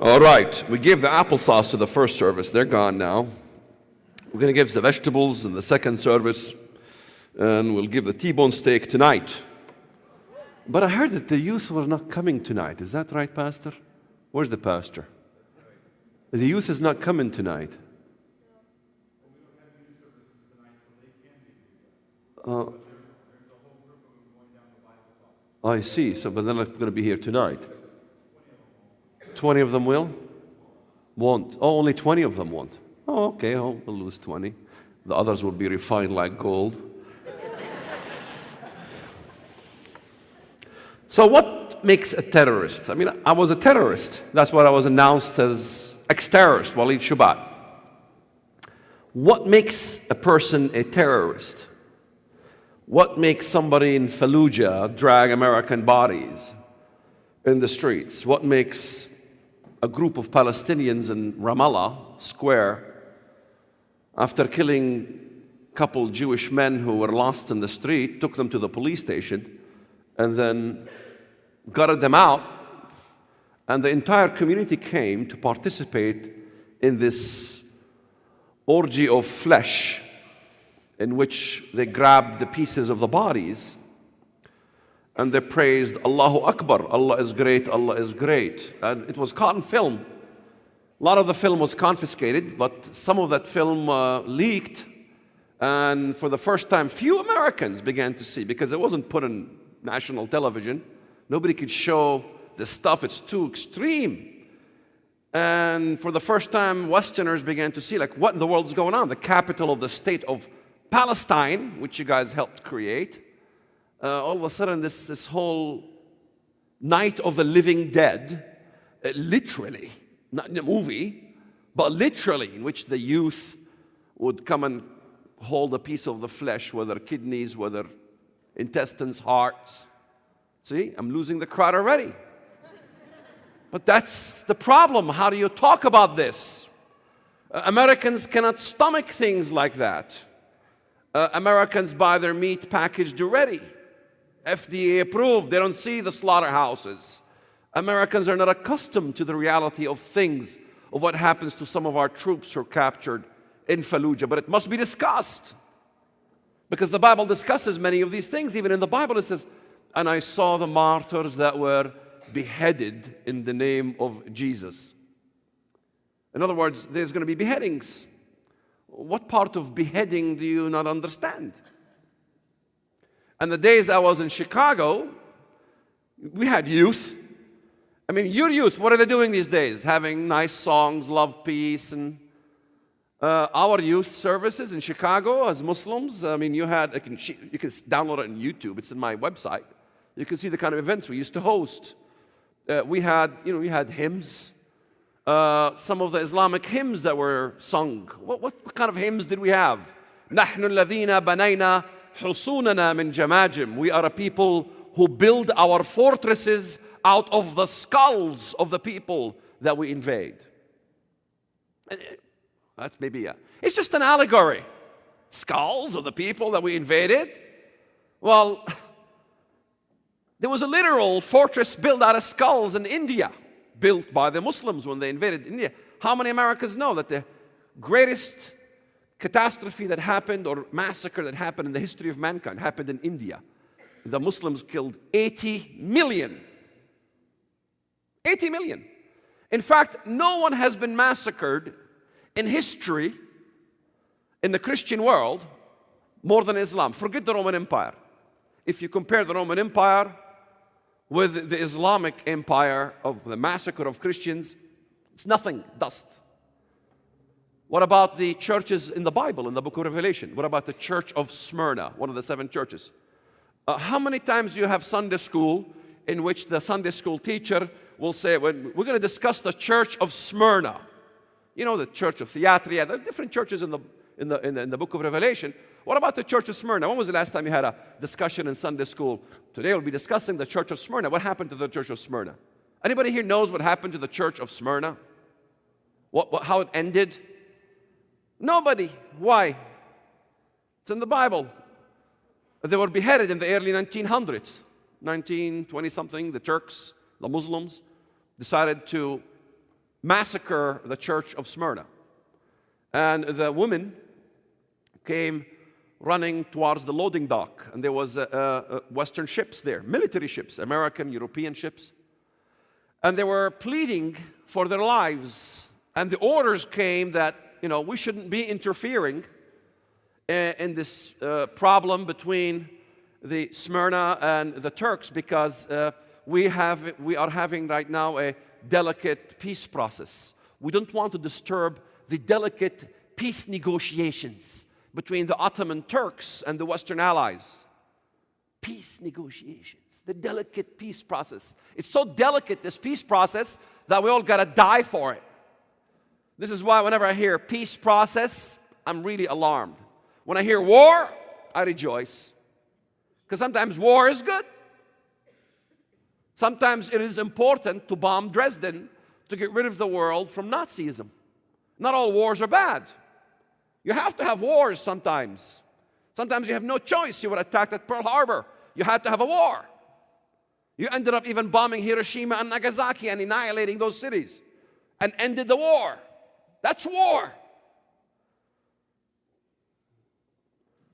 All right, we gave the applesauce to the first service. They're gone now. We're going to give the vegetables in the second service, and we'll give the T-bone steak tonight. But I heard that the youth were not coming tonight. Is that right, Pastor? Where's the pastor? The youth is not coming tonight. I see. So, but they're not going to be here tonight. 20 of them will? Won't. Oh, only 20 of them won't. Oh, okay. Oh, we'll lose 20. The others will be refined like gold. So what makes a terrorist? I mean, I was a terrorist. That's what I was announced as ex-terrorist, Walid Shoebat. What makes a person a terrorist? What makes somebody in Fallujah drag American bodies in the streets? What makes a group of Palestinians in Ramallah Square, after killing a couple Jewish men who were lost in the street, took them to the police station and then gutted them out, and the entire community came to participate in this orgy of flesh in which they grabbed the pieces of the bodies and they praised Allahu Akbar, Allah is great, Allah is great. And it was caught in film. A lot of the film was confiscated, but some of that film leaked, and for the first time, few Americans began to see, because it wasn't put on national television. Nobody could show this stuff, it's too extreme. And for the first time, Westerners began to see, like, what in the world is going on? The capital of the state of Palestine, which you guys helped create, all of a sudden this whole night of the living dead, literally, not in a movie, but literally, in which the youth would come and hold a piece of the flesh, whether kidneys, whether intestines, hearts. See, I'm losing the crowd already. But that's the problem. How do you talk about this? Americans cannot stomach things like that. Americans buy their meat packaged already, FDA approved. They don't see the slaughterhouses. Americans are not accustomed to the reality of things, of what happens to some of our troops who are captured in Fallujah. But it must be discussed, because the Bible discusses many of these things. Even in the Bible it says, and I saw the martyrs that were beheaded in the name of Jesus. In other words, there's going to be beheadings. What part of beheading do you not understand? And the days I was in Chicago, we had youth. I mean, your youth, what are they doing these days? Having nice songs, love, peace, and our youth services in Chicago as Muslims. I mean, you can download it on YouTube. It's in my website. You can see the kind of events we used to host. We had hymns. Some of the Islamic hymns that were sung. What kind of hymns did we have? نحن الذين بنينا حصوننا من جماجم. We are a people who build our fortresses out of the skulls of the people that we invade. That's maybe it's just an allegory. Skulls of the people that we invaded. Well, there was a literal fortress built out of skulls in India, built by the Muslims when they invaded India. How many Americans know that the greatest catastrophe that happened, or massacre that happened in the history of mankind, happened in India? The Muslims killed 80 million. 80 million. In fact, no one has been massacred in history in the Christian world more than Islam. Forget the Roman Empire. If you compare the Roman Empire with the Islamic Empire of the massacre of Christians, it's nothing, dust. What about the churches in the Bible, in the book of Revelation? What about the church of Smyrna, one of the 7 churches? How many times do you have Sunday school in which the Sunday school teacher will say, we're going to discuss the church of Smyrna? You know, the church of Thyatira, there are different churches in the book of Revelation. What about the church of Smyrna? When was the last time you had a discussion in Sunday school? Today we'll be discussing the church of Smyrna. What happened to the church of Smyrna? Anybody here knows what happened to the church of Smyrna? How it ended? Nobody. Why? It's in the Bible. They were beheaded in the early 1900s. 1920-something, the Turks, the Muslims, decided to massacre the church of Smyrna. And the women came running towards the loading dock, and there was Western ships there, military ships, American, European ships. And they were pleading for their lives. And the orders came that, we shouldn't be interfering in this problem between the Smyrna and the Turks, because we are having right now a delicate peace process. We don't want to disturb the delicate peace negotiations between the Ottoman Turks and the Western allies. Peace negotiations, the delicate peace process. It's so delicate, this peace process, that we all gotta die for it. This is why whenever I hear peace process, I'm really alarmed. When I hear war, I rejoice. Because sometimes war is good. Sometimes it is important to bomb Dresden to get rid of the world from Nazism. Not all wars are bad. You have to have wars sometimes. Sometimes you have no choice. You were attacked at Pearl Harbor. You had to have a war. You ended up even bombing Hiroshima and Nagasaki and annihilating those cities and ended the war. That's war.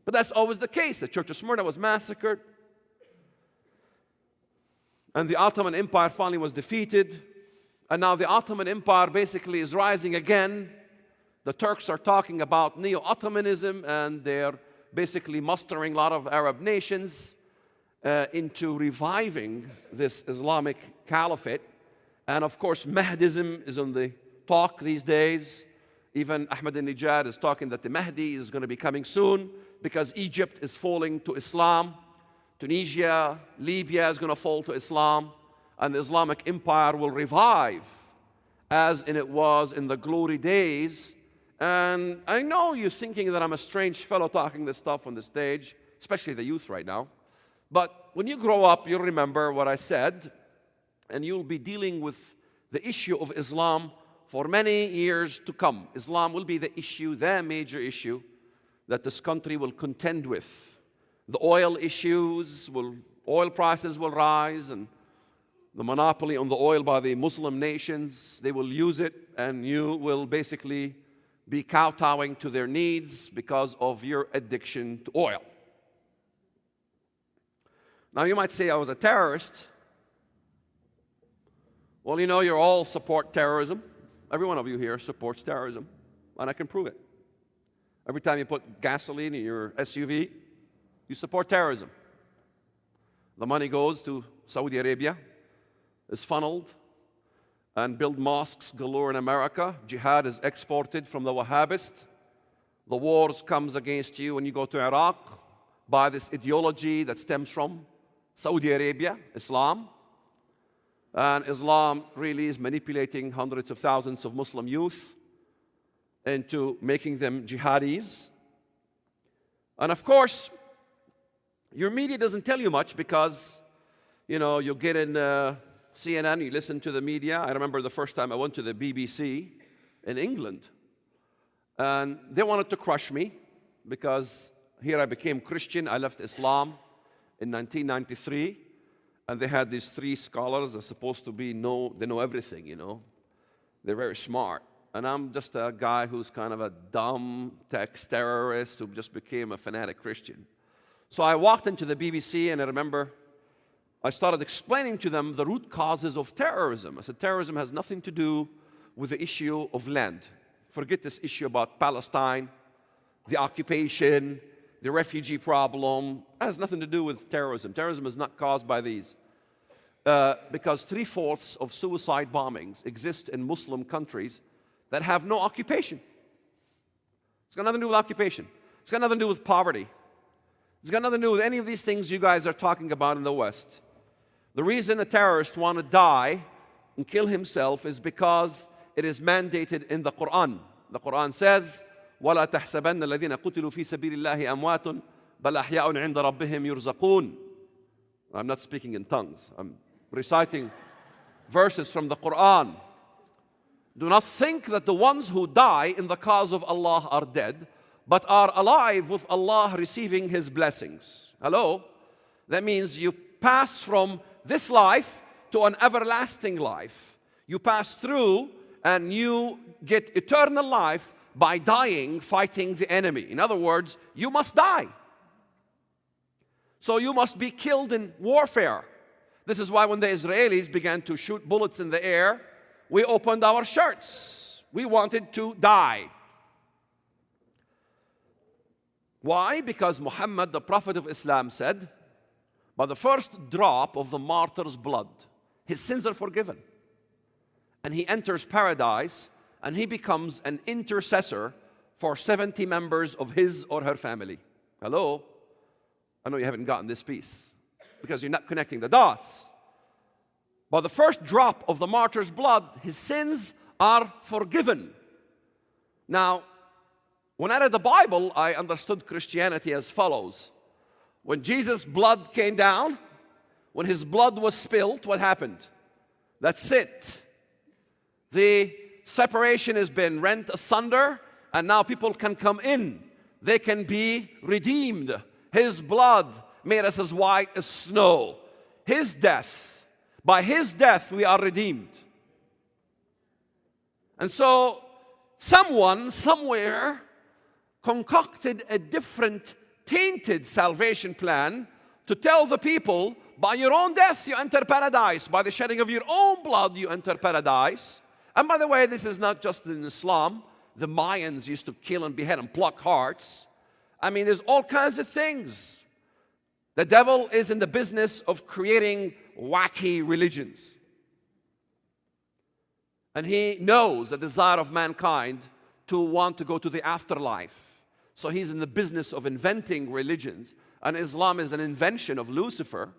But that's always the case. The Church of Smyrna was massacred, and the Ottoman Empire finally was defeated, and now the Ottoman Empire basically is rising again. The Turks are talking about neo-Ottomanism, and they're basically mustering a lot of Arab nations into reviving this Islamic caliphate. And of course, Mahdism is on the talk these days. Even Ahmadinejad is talking that the Mahdi is going to be coming soon because Egypt is falling to Islam. Tunisia, Libya is going to fall to Islam. And the Islamic Empire will revive as it was in the glory days. And I know you're thinking that I'm a strange fellow talking this stuff on the stage, especially the youth right now. But when you grow up, you'll remember what I said, and you'll be dealing with the issue of Islam for many years to come. Islam will be the issue, the major issue that this country will contend with. The oil issues, oil prices will rise, and the monopoly on the oil by the Muslim nations, they will use it, and you will basically be kowtowing to their needs because of your addiction to oil. Now you might say I was a terrorist. Well, you all support terrorism. Every one of you here supports terrorism, and I can prove it. Every time you put gasoline in your SUV, you support terrorism. The money goes to Saudi Arabia, is funneled, and build mosques galore in America. Jihad is exported from the Wahhabist. The wars comes against you when you go to Iraq by this ideology that stems from Saudi Arabia, Islam. And Islam really is manipulating hundreds of thousands of Muslim youth into making them jihadis. And of course, your media doesn't tell you much because, you get in CNN, you listen to the media. I remember the first time I went to the BBC in England, and they wanted to crush me because here I became Christian. I left Islam in 1993, and they had these three scholars that are supposed to be they know everything, They're very smart. And I'm just a guy who's kind of a dumb terrorist who just became a fanatic Christian. So I walked into the BBC, and I remember I started explaining to them the root causes of terrorism. I said, terrorism has nothing to do with the issue of land. Forget this issue about Palestine, the occupation, the refugee problem. It has nothing to do with terrorism. Terrorism is not caused by these. Because 3/4 of suicide bombings exist in Muslim countries that have no occupation. It's got nothing to do with occupation. It's got nothing to do with poverty. It's got nothing to do with any of these things you guys are talking about in the West. The reason a terrorist want to die and kill himself is because it is mandated in the Quran. The Quran says, وَلَا تَحْسَبَنَّ الَّذِينَ قُتِلُوا فِي سَبِيلِ اللَّهِ أَمْوَاتٌ بَلْ أَحْيَاءٌ عِنْدَ رَبِّهِمْ يُرْزَقُونَ. I'm not speaking in tongues. I'm reciting verses from the Quran. Do not think that the ones who die in the cause of Allah are dead, but are alive with Allah receiving His blessings. Hello? That means you pass from this life to an everlasting life. You pass through and you get eternal life by dying fighting the enemy. In other words, you must die. So you must be killed in warfare. This is why when the Israelis began to shoot bullets in the air, we opened our shirts. We wanted to die. Why? Because Muhammad, the Prophet of Islam, said, by the first drop of the martyr's blood, his sins are forgiven. And he enters paradise, and he becomes an intercessor for 70 members of his or her family. Hello? I know you haven't gotten this piece, because you're not connecting the dots. By the first drop of the martyr's blood, his sins are forgiven. Now, when I read the Bible, I understood Christianity as follows. When Jesus' blood came down, when his blood was spilled, what happened? That's it. The separation has been rent asunder, and now people can come in. They can be redeemed. His blood made us as white as snow. His death, by his death we are redeemed. And so someone, somewhere, concocted a different, tainted salvation plan to tell the people, by your own death you enter paradise. By the shedding of your own blood you enter paradise. And by the way, this is not just in Islam. The Mayans used to kill and behead and pluck hearts. I mean, there's all kinds of things. The devil is in the business of creating wacky religions. And he knows the desire of mankind to want to go to the afterlife. So he's in the business of inventing religions. And Islam is an invention of Lucifer.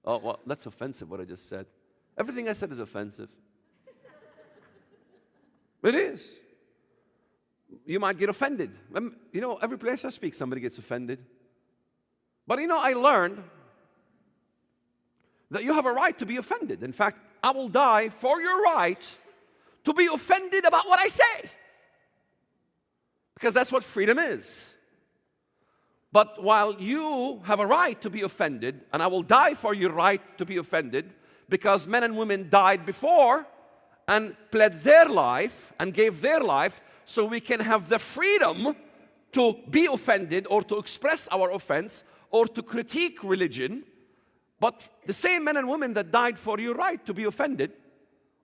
Oh, well, that's offensive what I just said. Everything I said is offensive. It is. You might get offended. You know, every place I speak, somebody gets offended. But you know, I learned that you have a right to be offended. In fact, I will die for your right to be offended about what I say. Because that's what freedom is. But while you have a right to be offended, and I will die for your right to be offended, because men and women died before and pled their life and gave their life so we can have the freedom to be offended or to express our offense or to critique religion. But the same men and women that died for your right to be offended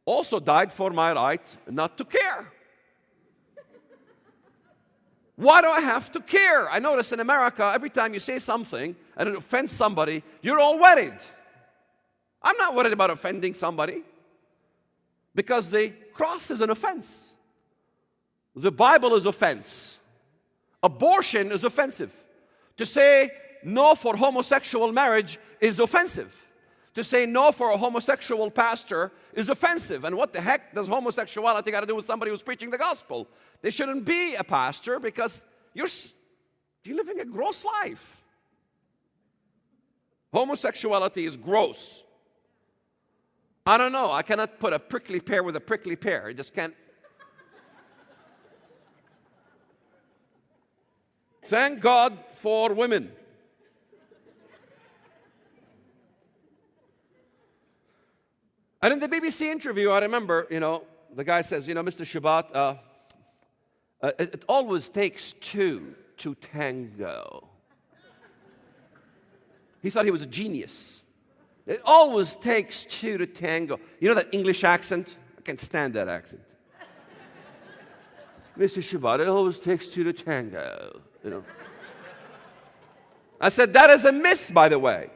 also died for my right not to care. Why do I have to care? I notice in America, every time you say something and it offends somebody, you're all worried. I'm not worried about offending somebody because the cross is an offense. The Bible is offense. Abortion is offensive. To say no for homosexual marriage is offensive. To say no for a homosexual pastor is offensive. And what the heck does homosexuality got to do with somebody who's preaching the gospel? They shouldn't be a pastor because you're living a gross life. Homosexuality is gross. I don't know. I cannot put a prickly pear with a prickly pear. I just can't. Thank God for women. And in the BBC interview, I remember, the guy says, Mr. Shoebat, it always takes two to tango. He thought he was a genius. It always takes two to tango. You know that English accent? I can't stand that accent. Mr. Shoebat, it always takes two to tango. I said, that is a myth, by the way.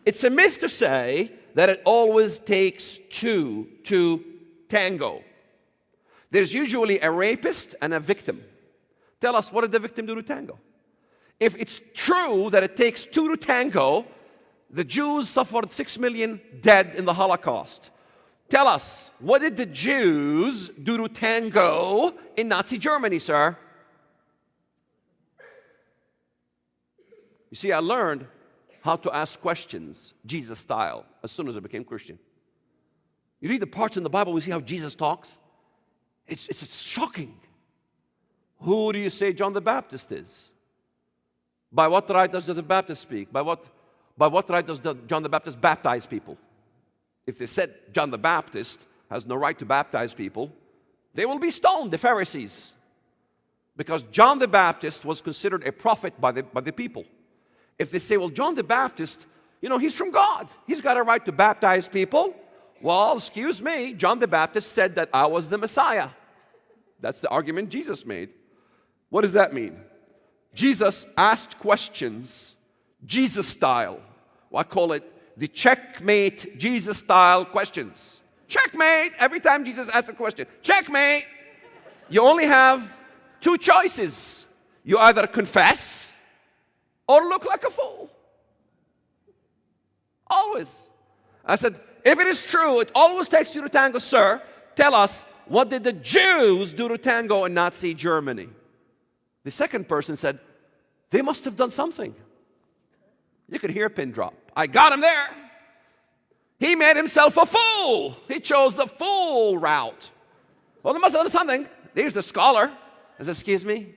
It's a myth to say that it always takes two to tango. There's usually a rapist and a victim. Tell us, what did the victim do to tango? If it's true that it takes two to tango, the Jews suffered 6 million dead in the Holocaust. Tell us, what did the Jews do to tango in Nazi Germany, sir? You see, I learned how to ask questions, Jesus style, as soon as I became Christian. You read the parts in the Bible, we see how Jesus talks. It's shocking. Who do you say John the Baptist is? By what right does John the Baptist speak? By what right does John the Baptist baptize people? If they said John the Baptist has no right to baptize people, They will be stoned, the Pharisees, because John the Baptist was considered a prophet by the people. If they say, well, John the Baptist, he's from God. He's got a right to baptize people. Well, excuse me, John the Baptist said that I was the Messiah. That's the argument Jesus made. What does that mean? Jesus asked questions, Jesus style. Well, I call it the checkmate Jesus style questions. Checkmate! Every time Jesus asks a question, checkmate! You only have two choices. You either confess or look like a fool. Always. I said, if it is true, it always takes two to tango, sir. Tell us, what did the Jews do to tango in Nazi Germany? The second person said, they must have done something. You could hear a pin drop. I got him there. He made himself a fool. He chose the fool route. Well, they must have done something. There's the scholar. I said, excuse me?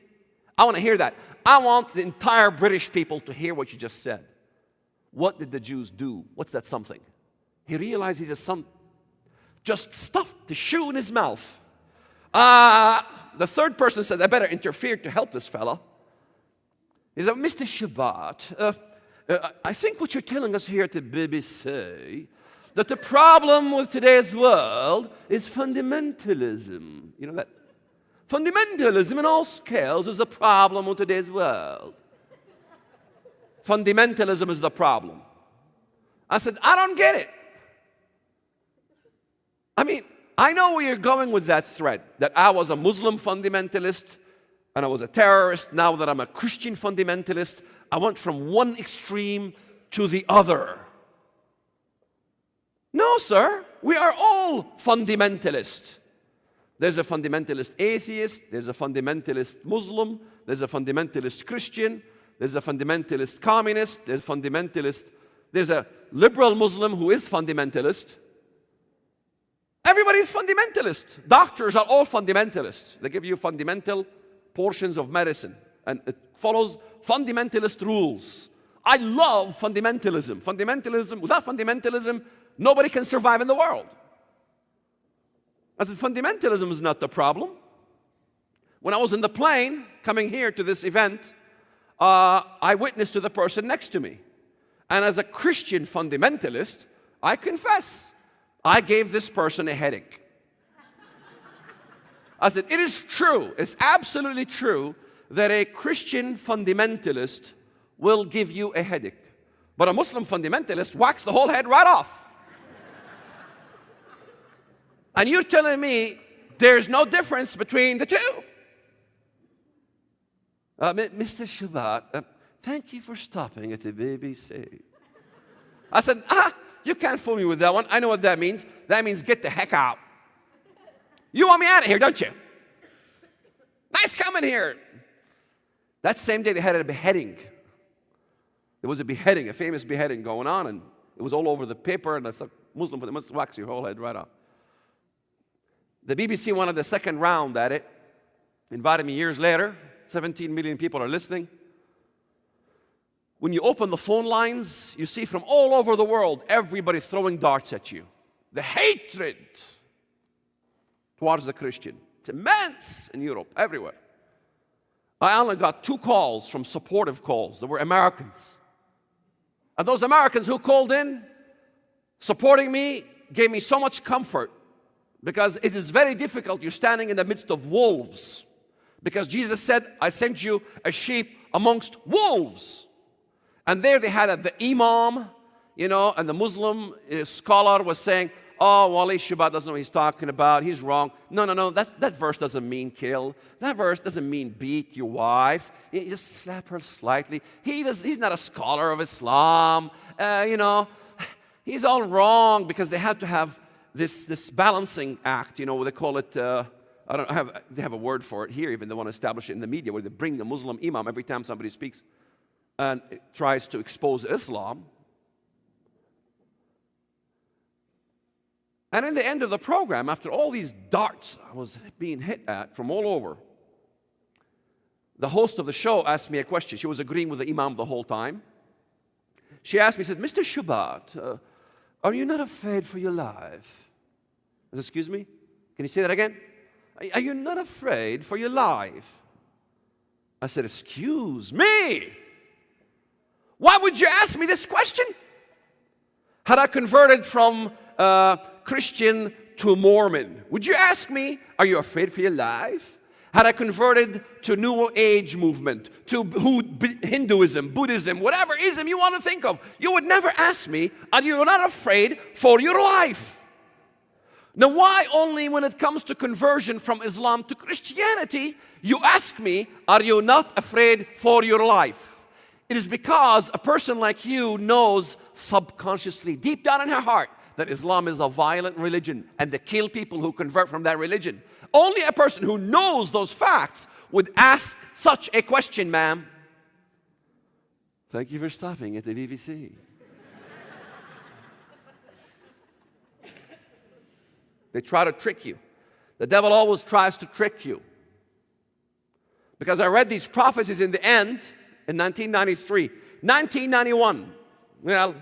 I want to hear that. I want the entire British people to hear what you just said. What did the Jews do? What's that something? He realized he just stuffed the shoe in his mouth. The third person said, I better interfere to help this fella. He said, Mr. Shoebat, I think what you're telling us here at the BBC, that the problem with today's world is fundamentalism. You know that? Fundamentalism in all scales is the problem with today's world. Fundamentalism is the problem. I said, I don't get it. I mean, I know where you're going with that thread, that I was a Muslim fundamentalist and I was a terrorist. Now that I'm a Christian fundamentalist, I went from one extreme to the other. No, sir, we are all fundamentalists. There's a fundamentalist atheist, there's a fundamentalist Muslim, there's a fundamentalist Christian, there's a fundamentalist communist, there's a liberal Muslim who is fundamentalist. Everybody's fundamentalist. Doctors are all fundamentalists. They give you fundamental portions of medicine, and it follows fundamentalist rules. I love fundamentalism. Without fundamentalism, nobody can survive in the world. I said, fundamentalism is not the problem. When I was in the plane coming here to this event, I witnessed to the person next to me. And as a Christian fundamentalist, I confess, I gave this person a headache. I said, it is true, it's absolutely true that a Christian fundamentalist will give you a headache. But a Muslim fundamentalist whacks the whole head right off. And you're telling me there's no difference between the two? Mr. Shoebat, thank you for stopping at the BBC. I said, you can't fool me with that one. I know what that means. That means get the heck out. You want me out of here, don't you? Nice coming here. That same day they had a beheading. There was a beheading, a famous beheading going on, and it was all over the paper, and it's a Muslim, but they must wax your whole head right off. The BBC wanted the second round at it, invited me years later. 17 million people are listening. When you open the phone lines, you see from all over the world, everybody throwing darts at you. The hatred towards the Christian. It's immense in Europe, everywhere. I only got 2 calls from supportive calls. They were Americans. And those Americans who called in, supporting me, gave me so much comfort, because it is very difficult. You're standing in the midst of wolves. Because Jesus said, I sent you a sheep amongst wolves. And there they had the imam, and the Muslim scholar was saying, oh, Walid Shoebat doesn't know what he's talking about. He's wrong. No. That verse doesn't mean kill. That verse doesn't mean beat your wife. You just slap her slightly. He's not a scholar of Islam. He's all wrong, because they had to have this balancing act, they call it, they have a word for it here, even they want to establish it in the media, where they bring the Muslim imam every time somebody speaks and it tries to expose Islam. And in the end of the program, after all these darts I was being hit at from all over, the host of the show asked me a question. She was agreeing with the imam the whole time. She asked me, said, Mr. Shoebat, are you not afraid for your life? I said, excuse me? Can you say that again? Are you not afraid for your life? I said, excuse me? Why would you ask me this question? Had I converted from Christian to Mormon, would you ask me, are you afraid for your life? Had I converted to New Age movement, to Hinduism, Buddhism, whatever ism you want to think of, you would never ask me, are you not afraid for your life? Now, why only when it comes to conversion from Islam to Christianity, you ask me, are you not afraid for your life? It is because a person like you knows subconsciously, deep down in her heart, that Islam is a violent religion and they kill people who convert from that religion. Only a person who knows those facts would ask such a question, ma'am. Thank you for stopping at the BBC. They try to trick you. The devil always tries to trick you. Because I read these prophecies in the end in 1993. 1991. Well,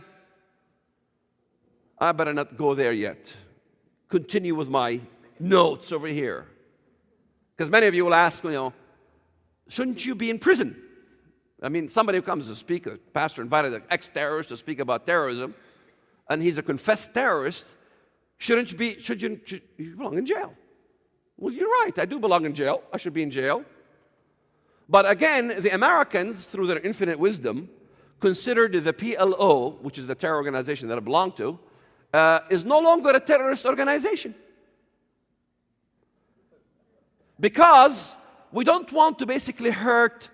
I better not go there yet. Continue with my notes over here. Because many of you will ask, shouldn't you be in prison? I mean, somebody who comes to speak, a pastor invited an ex-terrorist to speak about terrorism, and he's a confessed terrorist. Should you belong in jail? Well, you're right. I do belong in jail. I should be in jail. But again, the Americans, through their infinite wisdom, considered the PLO, which is the terror organization that I belong to, is no longer a terrorist organization. Because we don't want to basically hurt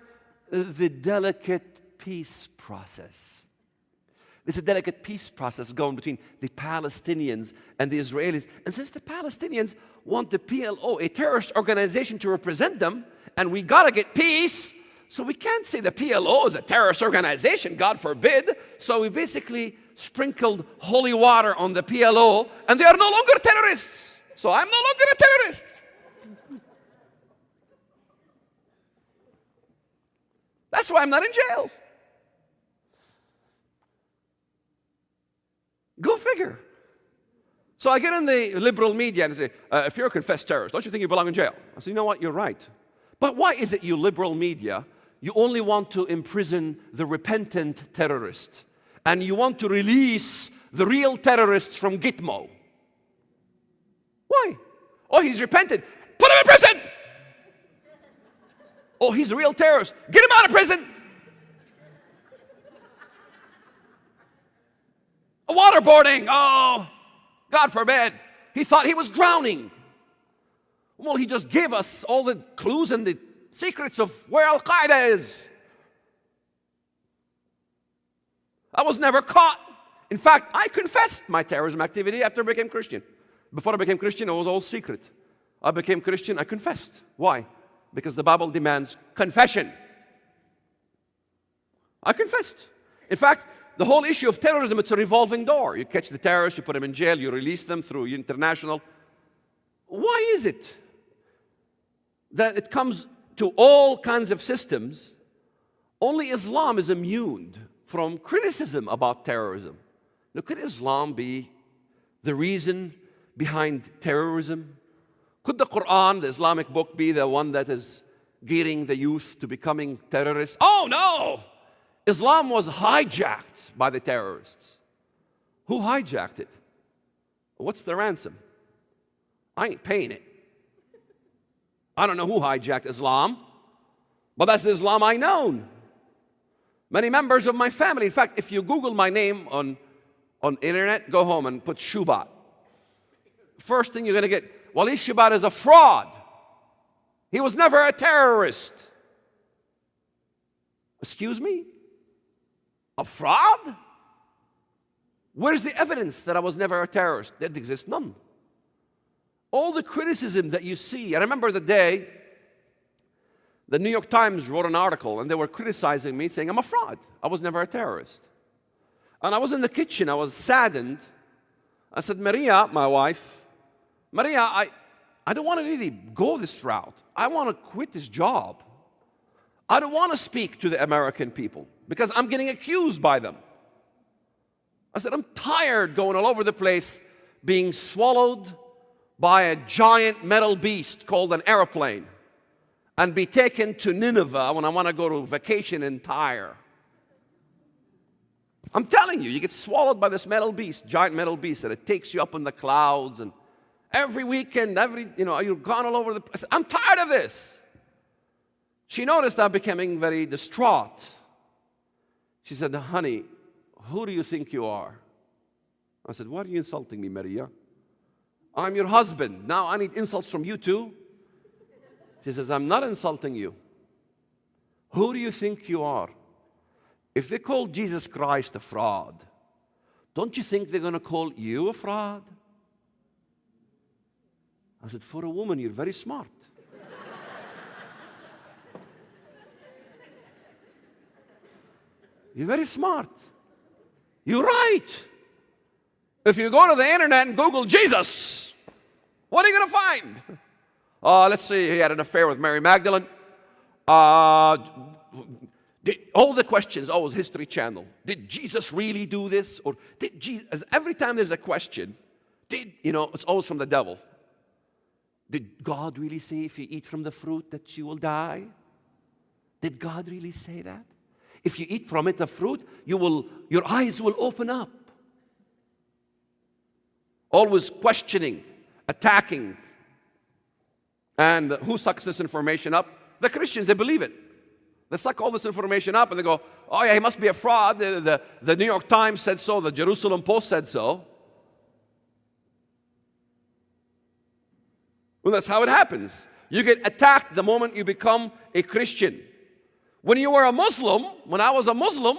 the delicate peace process. There's a delicate peace process going between the Palestinians and the Israelis. And since the Palestinians want the PLO, a terrorist organization, to represent them, and we got to get peace, so we can't say the PLO is a terrorist organization, God forbid. So we basically sprinkled holy water on the PLO, and they are no longer terrorists. So I'm no longer a terrorist. That's why I'm not in jail. Go figure. So I get in the liberal media and they say, if you're a confessed terrorist, don't you think you belong in jail? I say, you know what, you're right. But why is it, you liberal media, you only want to imprison the repentant terrorist, and you want to release the real terrorists from Gitmo? Why? Oh, he's repented. Put him in prison! Oh, he's a real terrorist. Get him out of prison! Waterboarding, oh, God forbid. He thought he was drowning. Well, he just gave us all the clues and the secrets of where Al-Qaeda is. I was never caught. In fact, I confessed my terrorism activity after I became Christian. Before I became Christian, it was all secret. I became Christian, I confessed. Why? Because the Bible demands confession. I confessed. In fact, the whole issue of terrorism, it's a revolving door. You catch the terrorists, you put them in jail, you release them through international. Why is it that it comes to all kinds of systems, only Islam is immune from criticism about terrorism? Now, could Islam be the reason behind terrorism? Could the Quran, the Islamic book, be the one that is gearing the youth to becoming terrorists? Oh, no! Islam was hijacked by the terrorists. Who hijacked it? What's the ransom? I ain't paying it. I don't know who hijacked Islam, but that's the Islam I know. Many members of my family, in fact, if you Google my name on internet, go home and put Shoebat. First thing you're going to get, Walid Shoebat is a fraud. He was never a terrorist. Excuse me? A fraud? Where's the evidence that I was never a terrorist? There exists none. All the criticism that you see, I remember the day the New York Times wrote an article and they were criticizing me, saying I'm a fraud. I was never a terrorist. And I was in the kitchen, I was saddened. I said, Maria, my wife, Maria, I don't want to really go this route. I want to quit this job. I don't want to speak to the American people because I'm getting accused by them. I said, I'm tired going all over the place, being swallowed by a giant metal beast called an airplane and be taken to Nineveh when I want to go to vacation in Tyre. I'm telling you, you get swallowed by this metal beast, giant metal beast, and it takes you up in the clouds. And every weekend, you're gone all over the place. I'm tired of this. She noticed I'm becoming very distraught. She said, honey, who do you think you are? I said, why are you insulting me, Maria? I'm your husband. Now I need insults from you too. She says, I'm not insulting you. Who do you think you are? If they call Jesus Christ a fraud, don't you think they're going to call you a fraud? I said, for a woman, you're very smart. You're very smart. You're right. If you go to the internet and Google Jesus, what are you going to find? Let's see, he had an affair with Mary Magdalene. All the questions, always History Channel. Did Jesus really do this? Or did Jesus, every time there's a question, it's always from the devil. Did God really say if you eat from the fruit that you will die? Did God really say that? If you eat from it, the fruit, your eyes will open up. Always questioning, attacking. And who sucks this information up? The Christians, they believe it. They suck all this information up and they go, oh yeah, he must be a fraud. The New York Times said so. The Jerusalem Post said so. Well, that's how it happens. You get attacked the moment you become a Christian. When you were a Muslim, when I was a Muslim,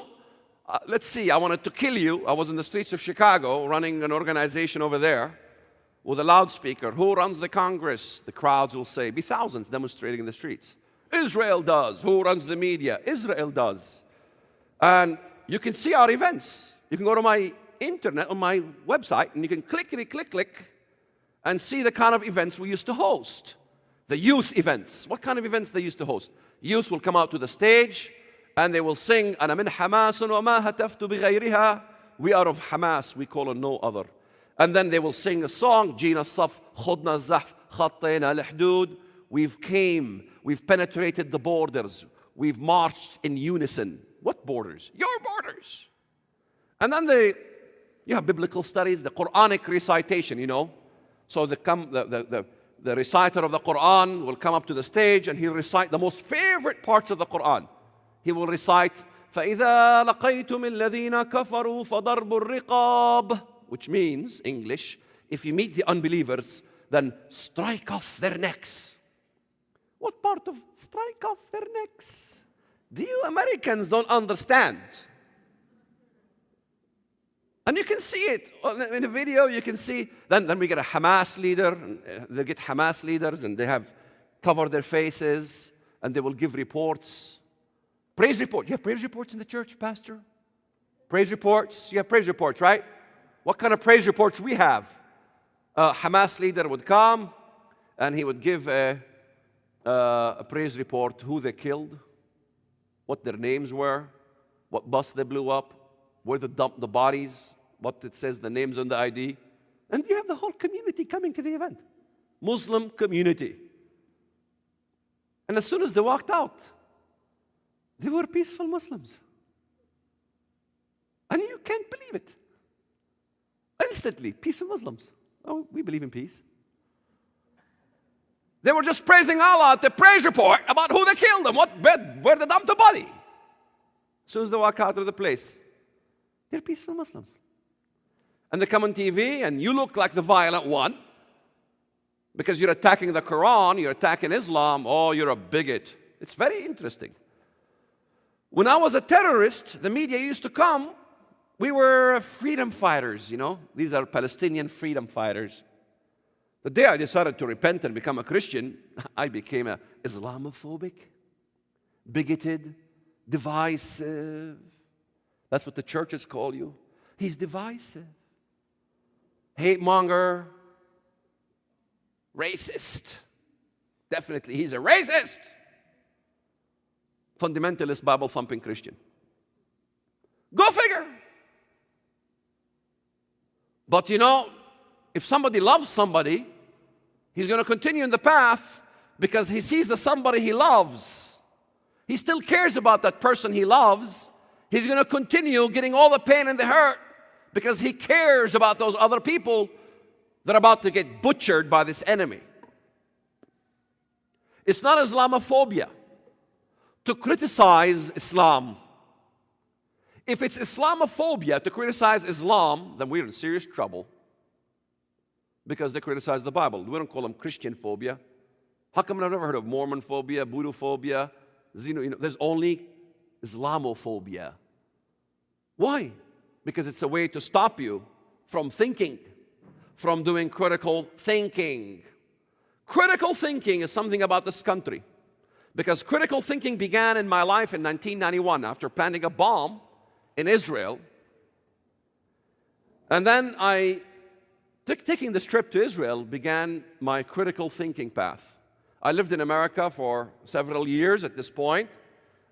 let's see, I wanted to kill you. I was in the streets of Chicago running an organization over there with a loudspeaker. Who runs the Congress? The crowds will say, be thousands demonstrating in the streets. Israel does. Who runs the media? Israel does. And you can see our events. You can go to my internet, on my website, and you can click, and see the kind of events we used to host. The youth events. What kind of events they used to host? Youth will come out to the stage and they will sing, أنا من حماس وما هتفت بغيرها. We are of Hamas, we call on no other. And then they will sing a song, جينا الصف خضنا الزحف خطينا الحدود. We've penetrated the borders. We've marched in unison. What borders? Your borders. And then you have biblical studies, the Quranic recitation, So the reciter of the Quran will come up to the stage and he'll recite the most favorite parts of the Quran. He will recite, فَإِذَا لَقَيْتُمِ الَّذِينَ كَفَرُوا فَضَرْبُ الرِّقَابِ, which means, English, if you meet the unbelievers, then strike off their necks. What part of strike off their necks? You Americans don't understand. And you can see it in the video. You can see. Then we get a Hamas leader. They get Hamas leaders, and they have covered their faces, and they will give reports. Praise report. You have praise reports in the church, Pastor? Praise reports. You have praise reports, right? What kind of praise reports we have? A Hamas leader would come, and he would give a praise report: who they killed, what their names were, what bus they blew up, where they dumped the bodies, what it says the names on the ID. And you have the whole community coming to the event. Muslim community. And as soon as they walked out, they were peaceful Muslims. And you can't believe it. Instantly, peaceful Muslims. Oh, we believe in peace. They were just praising Allah at the praise report about who they killed them, what bed, where they dumped the body. As soon as they walk out of the place, they're peaceful Muslims. And they come on TV and you look like the violent one because you're attacking the Quran, you're attacking Islam, oh, you're a bigot. It's very interesting. When I was a terrorist, the media used to come. We were freedom fighters, These are Palestinian freedom fighters. The day I decided to repent and become a Christian, I became a Islamophobic, bigoted, divisive. That's what the churches call you. He's divisive. Hate monger. Racist. Definitely, he's a racist. Fundamentalist, Bible-thumping Christian. Go figure. But if somebody loves somebody, He's going to continue in the path because he sees the somebody he loves. He still cares about that person he loves. He's going to continue getting all the pain and the hurt because he cares about those other people that are about to get butchered by this enemy. It's not Islamophobia to criticize Islam. If it's Islamophobia to criticize Islam, then we're in serious trouble because they criticize the Bible. We don't call them Christian phobia. How come I've never heard of Mormon phobia, Buddha phobia? There's only Islamophobia. Why? Because it's a way to stop you from thinking, from doing critical thinking. Critical thinking is something about this country. Because critical thinking began in my life in 1991 after planting a bomb in Israel. And then taking this trip to Israel began my critical thinking path. I lived in America for several years at this point.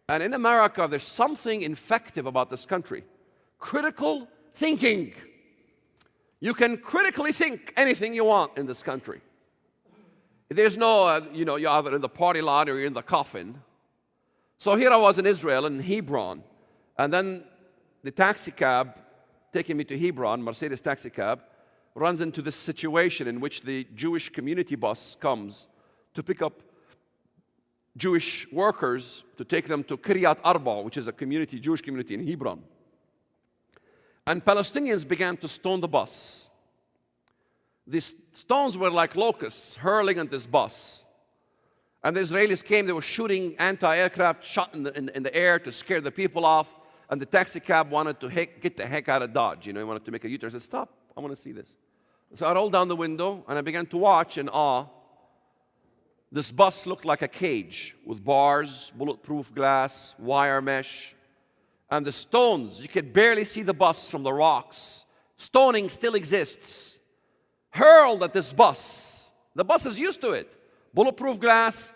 And in America, there's something infective about this country. Critical thinking. You can critically think anything you want in this country. There's no, you're either in the party lot or you're in the coffin. So here I was in Israel, in Hebron. And then the taxi cab taking me to Hebron, Mercedes taxi cab, runs into this situation in which the Jewish community bus comes to pick up Jewish workers to take them to Kiryat Arba, which is a community, Jewish community in Hebron. And Palestinians began to stone the bus. These stones were like locusts hurling at this bus. And the Israelis came, they were shooting anti-aircraft shot in the air to scare the people off. And the taxi cab wanted to get the heck out of Dodge. He wanted to make a U-turn. I said, stop, I want to see this. So I rolled down the window and I began to watch in awe. This bus looked like a cage with bars, bulletproof glass, wire mesh. And the stones, you could barely see the bus from the rocks. Stoning still exists. Hurled at this bus. The bus is used to it. Bulletproof glass,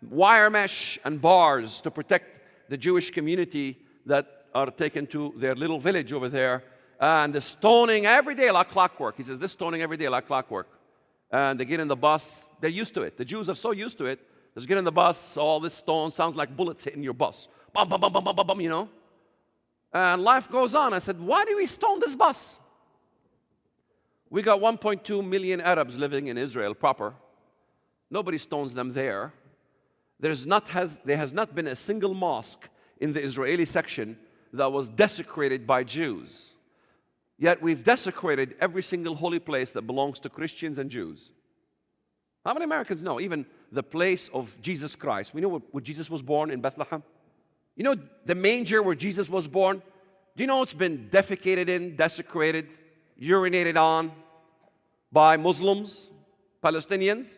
wire mesh, and bars to protect the Jewish community that are taken to their little village over there. And the stoning every day like clockwork. He says, this stoning every day like clockwork. And they get in the bus. They're used to it. The Jews are so used to it. They get in the bus. All this stone sounds like bullets hitting your bus. Bum, bum, bum, bum, bum, bum, And life goes on. I said, why do we stone this bus? We got 1.2 million Arabs living in Israel proper. Nobody stones them there. There has not been a single mosque in the Israeli section that was desecrated by Jews. Yet we've desecrated every single holy place that belongs to Christians and Jews. How many Americans know even the place of Jesus Christ? We know where Jesus was born in Bethlehem. You know the manger where Jesus was born? Do you know it's been defecated in, desecrated, urinated on by Muslims, Palestinians?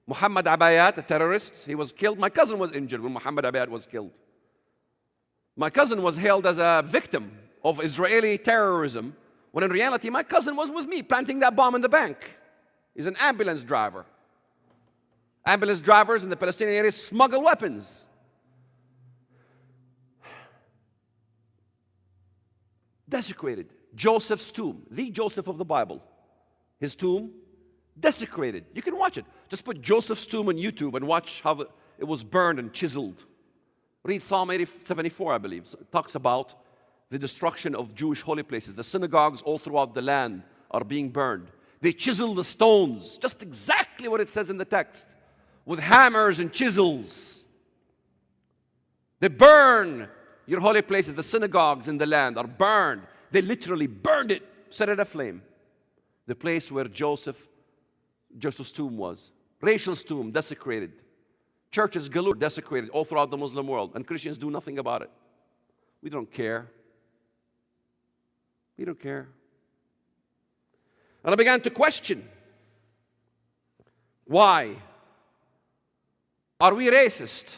Muhammad Abayat, a terrorist, he was killed. My cousin was injured when Muhammad Abayat was killed. My cousin was hailed as a victim of Israeli terrorism, when in reality, my cousin was with me planting that bomb in the bank. He's an ambulance driver. Ambulance drivers in the Palestinian area smuggle weapons. Desecrated. Joseph's tomb, the Joseph of the Bible. His tomb, desecrated. You can watch it. Just put Joseph's tomb on YouTube and watch how it was burned and chiseled. Read Psalm 74, I believe. So it talks about the destruction of Jewish holy places. The synagogues all throughout the land are being burned. They chisel the stones, just exactly what it says in the text, with hammers and chisels. They burn your holy places. The synagogues in the land are burned. They literally burned it, set it aflame. The place where Joseph's tomb was. Rachel's tomb, desecrated. Churches galore, desecrated all throughout the Muslim world. And Christians do nothing about it. We don't care. We don't care. And I began to question. Why? Are we racist?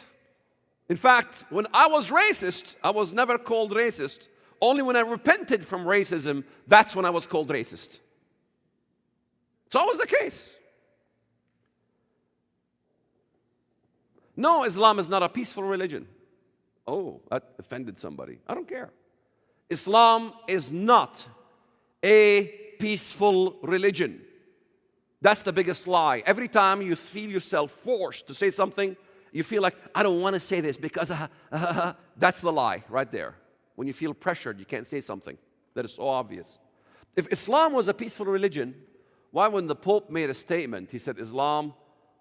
In fact, when I was racist, I was never called racist. Only when I repented from racism, that's when I was called racist. It's always the case. No, Islam is not a peaceful religion. Oh, that offended somebody. I don't care. Islam is not a peaceful religion. That's the biggest lie. Every time you feel yourself forced to say something, you feel like, I don't want to say this because, that's the lie right there. When you feel pressured, you can't say something that is so obvious. If Islam was a peaceful religion, why when the Pope made a statement, he said Islam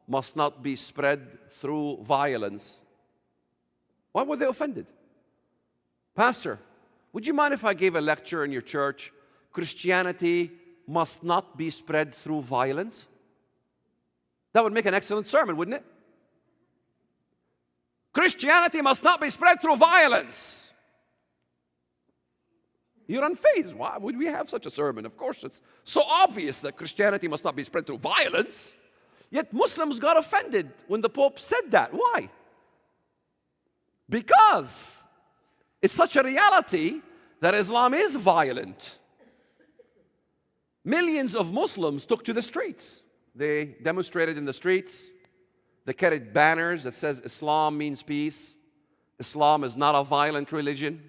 must not be spread through violence, why were they offended? Pastor, would you mind if I gave a lecture in your church? Christianity must not be spread through violence? That would make an excellent sermon, wouldn't it? Christianity must not be spread through violence. You're unfazed. Why would we have such a sermon? Of course, it's so obvious that Christianity must not be spread through violence. Yet Muslims got offended when the Pope said that. Why? Because it's such a reality that Islam is violent. Millions of Muslims took to the streets. They demonstrated in the streets. They carried banners that says Islam means peace. Islam is not a violent religion.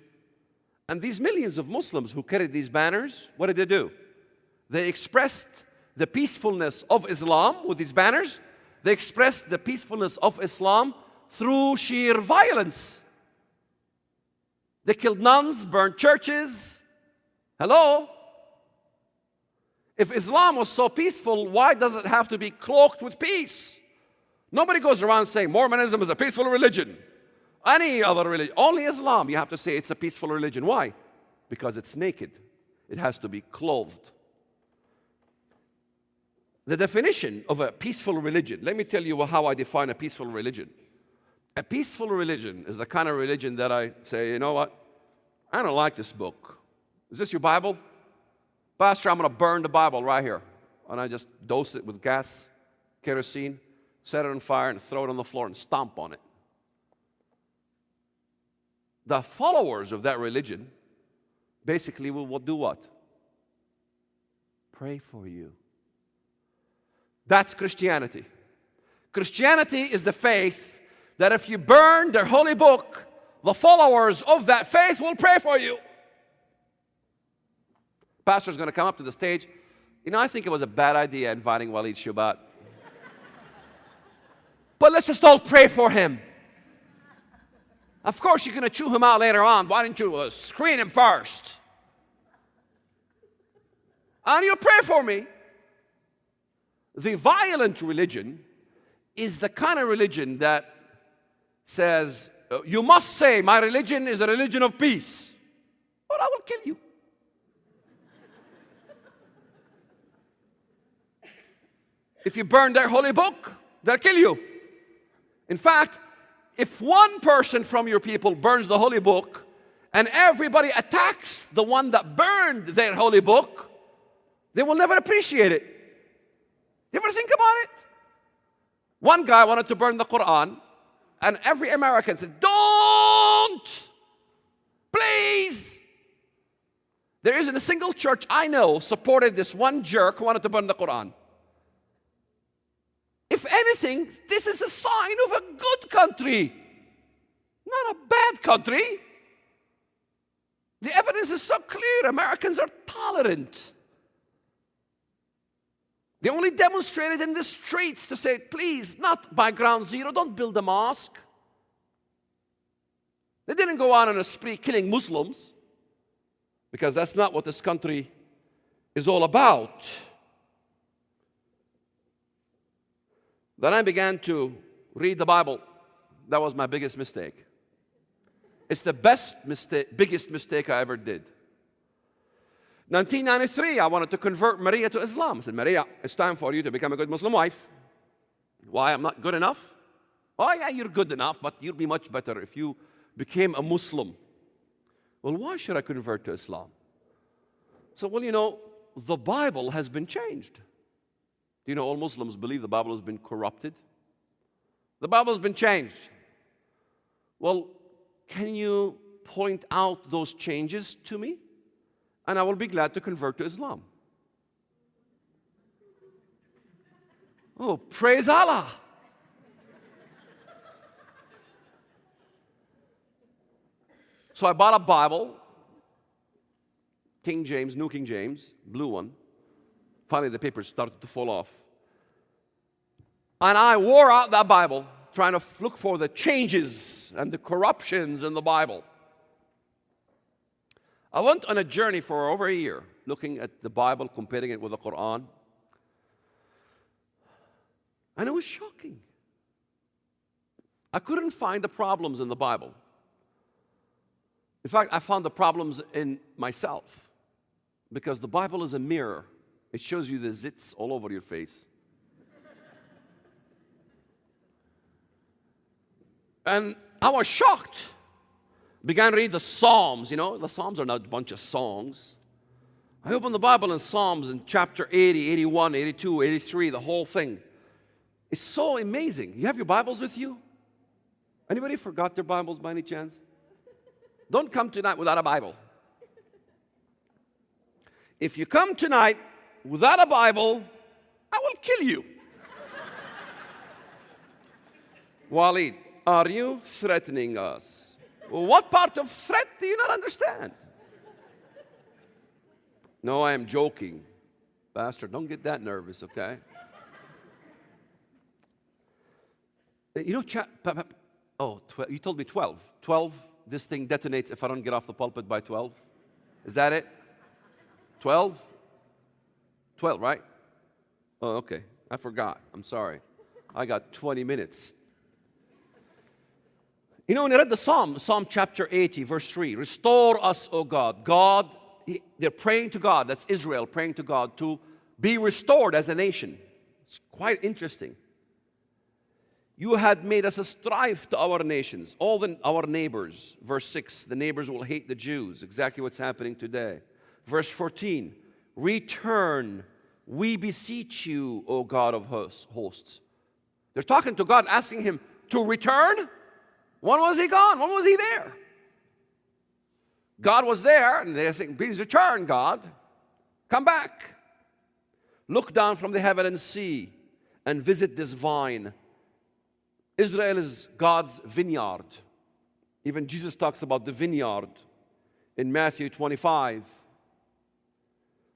And these millions of Muslims who carried these banners, what did they do? They expressed the peacefulness of Islam with these banners. They expressed the peacefulness of Islam through sheer violence. They killed nuns, burned churches. Hello? If Islam was so peaceful, why does it have to be cloaked with peace? Nobody goes around saying Mormonism is a peaceful religion. Any other religion, only Islam, you have to say it's a peaceful religion. Why? Because it's naked. It has to be clothed. The definition of a peaceful religion, let me tell you how I define a peaceful religion. A peaceful religion is the kind of religion that I say, you know what? I don't like this book. Is this your Bible? Pastor, I'm going to burn the Bible right here. And I just dose it with gas, kerosene, set it on fire, and throw it on the floor and stomp on it. The followers of that religion basically will do what? Pray for you. That's Christianity. Christianity is the faith that if you burn their holy book, the followers of that faith will pray for you. Pastor's going to come up to the stage. You know, I think it was a bad idea inviting Walid Shoebat. But let's just all pray for him. Of course, you're going to chew him out later on. Why didn't you screen him first? And you pray for me. The violent religion is the kind of religion that says, you must say, my religion is a religion of peace, or I will kill you. If you burn their holy book, they'll kill you. In fact, if one person from your people burns the holy book and everybody attacks the one that burned their holy book, they will never appreciate it. You ever think about it? One guy wanted to burn the Quran, and every American said, don't! Please! There isn't a single church I know supported this one jerk who wanted to burn the Quran. If anything, this is a sign of a good country, not a bad country. The evidence is so clear. Americans are tolerant. They only demonstrated in the streets to say, please, not by ground zero, don't build a mosque. They didn't go out on a spree killing Muslims, because that's not what this country is all about. Then I began to read the Bible. That was my biggest mistake. It's the biggest mistake I ever did. 1993, I wanted to convert Maria to Islam. I said, Maria, it's time for you to become a good Muslim wife. Why, I'm not good enough? Oh, yeah, you're good enough, but you'll be much better if you became a Muslim. Well, why should I convert to Islam? So, well, you know, the Bible has been changed. Do you know all Muslims believe the Bible has been corrupted? The Bible has been changed. Well, can you point out those changes to me? And I will be glad to convert to Islam. Oh, praise Allah. So I bought a Bible, King James, New King James, blue one. Finally, the papers started to fall off. And I wore out that Bible trying to look for the changes and the corruptions in the Bible. I went on a journey for over a year looking at the Bible, comparing it with the Quran. And it was shocking. I couldn't find the problems in the Bible. In fact, I found the problems in myself, because the Bible is a mirror. It shows you the zits all over your face. And I was shocked. Began to read the Psalms. You know, the Psalms are not a bunch of songs. I opened the Bible in Psalms in chapter 80, 81, 82, 83, the whole thing. It's so amazing. You have your Bibles with you? Anybody forgot their Bibles by any chance? Don't come tonight without a Bible. If you come tonight without a Bible, I will kill you. Walid, are you threatening us? Well, what part of threat do you not understand? No, I am joking. Pastor, don't get that nervous, okay? You know, you told me 12. 12, this thing detonates if I don't get off the pulpit by 12. Is that it? 12? 12, right? Oh, okay. I forgot. I'm sorry. I got 20 minutes. You know, when I read the Psalm chapter 80, verse 3, restore us, O God. God, they're praying to God. That's Israel praying to God to be restored as a nation. It's quite interesting. You had made us a strife to our nations, our neighbors. Verse 6, the neighbors will hate the Jews. Exactly what's happening today. Verse 14, return, we beseech you, O God of hosts. They're talking to God, asking him to return. When was he gone? When was he there? God was there, and they're saying, please return, God. Come back. Look down from the heaven and see, and visit this vine. Israel is God's vineyard. Even Jesus talks about the vineyard in Matthew 25.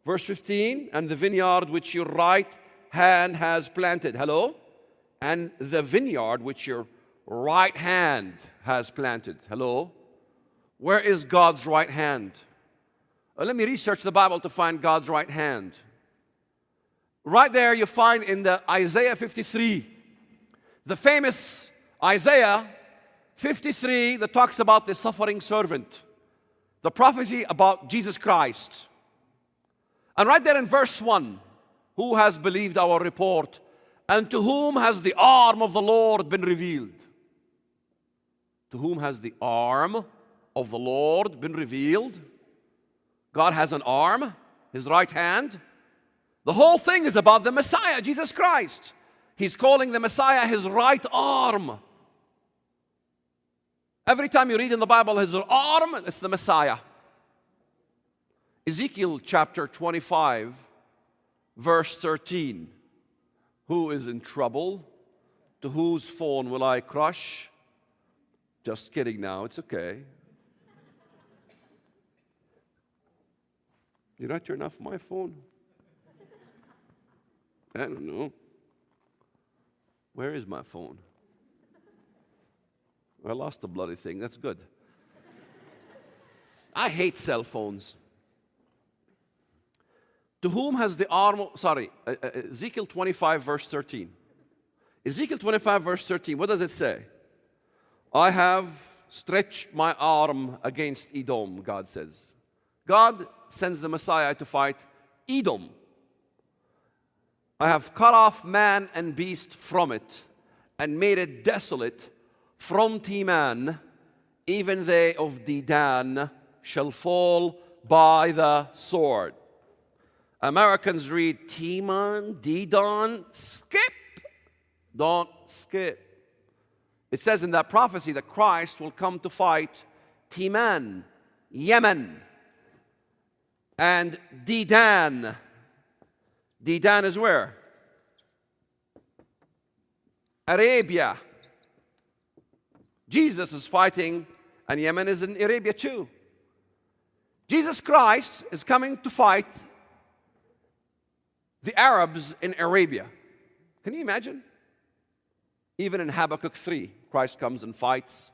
Verse 15, and the vineyard which your right hand has planted. Hello? And the vineyard which your right hand has planted. Hello? Where is God's right hand? Let me research the Bible to find God's right hand. Right there you find in the Isaiah 53, the famous Isaiah 53 that talks about the suffering servant, the prophecy about Jesus Christ. And right there in verse 1, who has believed our report, and to whom has the arm of the Lord been revealed? To whom has the arm of the Lord been revealed? God has an arm, his right hand. The whole thing is about the Messiah, Jesus Christ. He's calling the Messiah his right arm. Every time you read in the Bible his arm, it's the Messiah. Ezekiel chapter 25, verse 13. Who is in trouble? To whose phone will I crush? Just kidding now, it's okay. Did I turn off my phone? I don't know. Where is my phone? I lost the bloody thing. That's good. I hate cell phones. To whom has the arm, Ezekiel 25, verse 13. Ezekiel 25, verse 13, what does it say? I have stretched my arm against Edom, God says. God sends the Messiah to fight Edom. I have cut off man and beast from it, and made it desolate from Teman. Even they of Dedan shall fall by the sword. Americans read Teman, Dedan, skip. Don't skip. It says in that prophecy that Christ will come to fight Teman, Yemen, and Dedan. Dedan is where? Arabia. Jesus is fighting, and Yemen is in Arabia too. Jesus Christ is coming to fight the Arabs in Arabia. Can you imagine? Even in Habakkuk 3, Christ comes and fights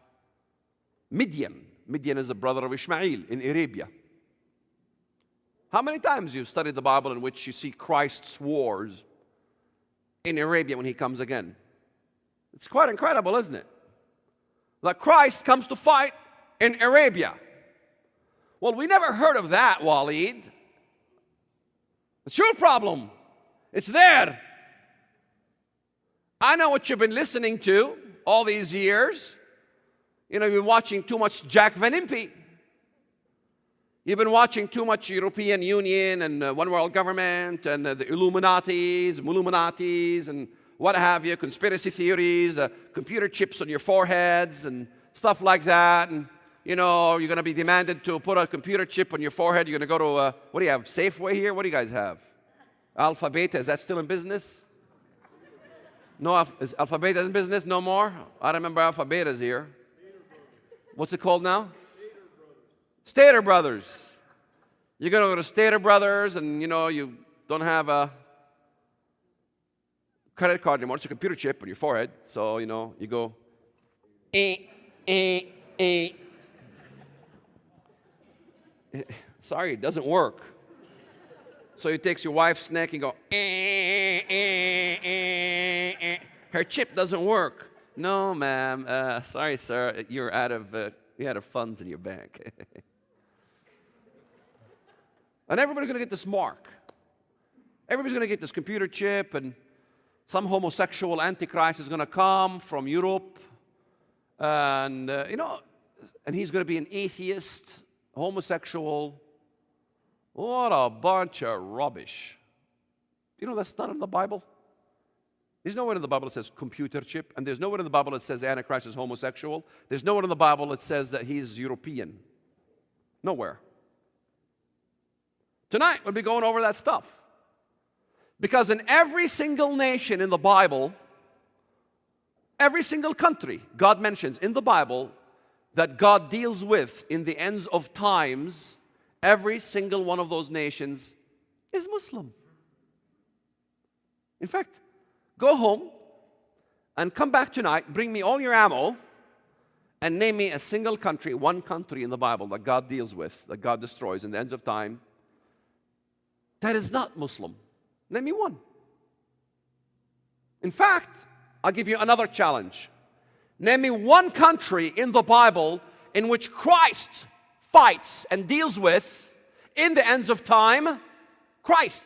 Midian. Midian is the brother of Ishmael in Arabia. How many times you've studied the Bible in which you see Christ's wars in Arabia when he comes again? It's quite incredible, isn't it? That Christ comes to fight in Arabia. Well, we never heard of that, Walid. It's your problem. It's there. I know what you've been listening to all these years. You've been watching too much Jack Van Impe. You've been watching too much European Union and One World Government and the Illuminatis and what have you, conspiracy theories, computer chips on your foreheads and stuff like that. And, you're going to be demanded to put a computer chip on your forehead. You're going to go to, what do you have, Safeway here? What do you guys have? Alpha Beta, is that still in business? No, is Alpha Beta in business? No more? I remember Alpha Beta's here. What's it called now? Stater Brothers. You're going to go to Stater Brothers and, you don't have a credit card anymore. It's a computer chip on your forehead. So, you go, Sorry, it doesn't work. So he takes your wife's neck and go, Her chip doesn't work. No, ma'am. Sorry, sir. You're out of funds in your bank. And everybody's going to get this mark. Everybody's going to get this computer chip, and some homosexual antichrist is going to come from Europe, and and he's going to be an atheist, homosexual. What a bunch of rubbish. That's not in the Bible. There's nowhere in the Bible that says computer chip, and there's nowhere in the Bible that says Antichrist is homosexual. There's nowhere in the Bible that says that he's European. Nowhere. Tonight, we'll be going over that stuff. Because in every single nation in the Bible, every single country, God mentions in the Bible that God deals with in the ends of times, every single one of those nations is Muslim. In fact, go home and come back tonight, bring me all your ammo, and name me a single country, one country in the Bible that God deals with, that God destroys in the ends of time, that is not Muslim. Name me one. In fact, I'll give you another challenge. Name me one country in the Bible in which Christ fights and deals with, in the ends of time, Christ.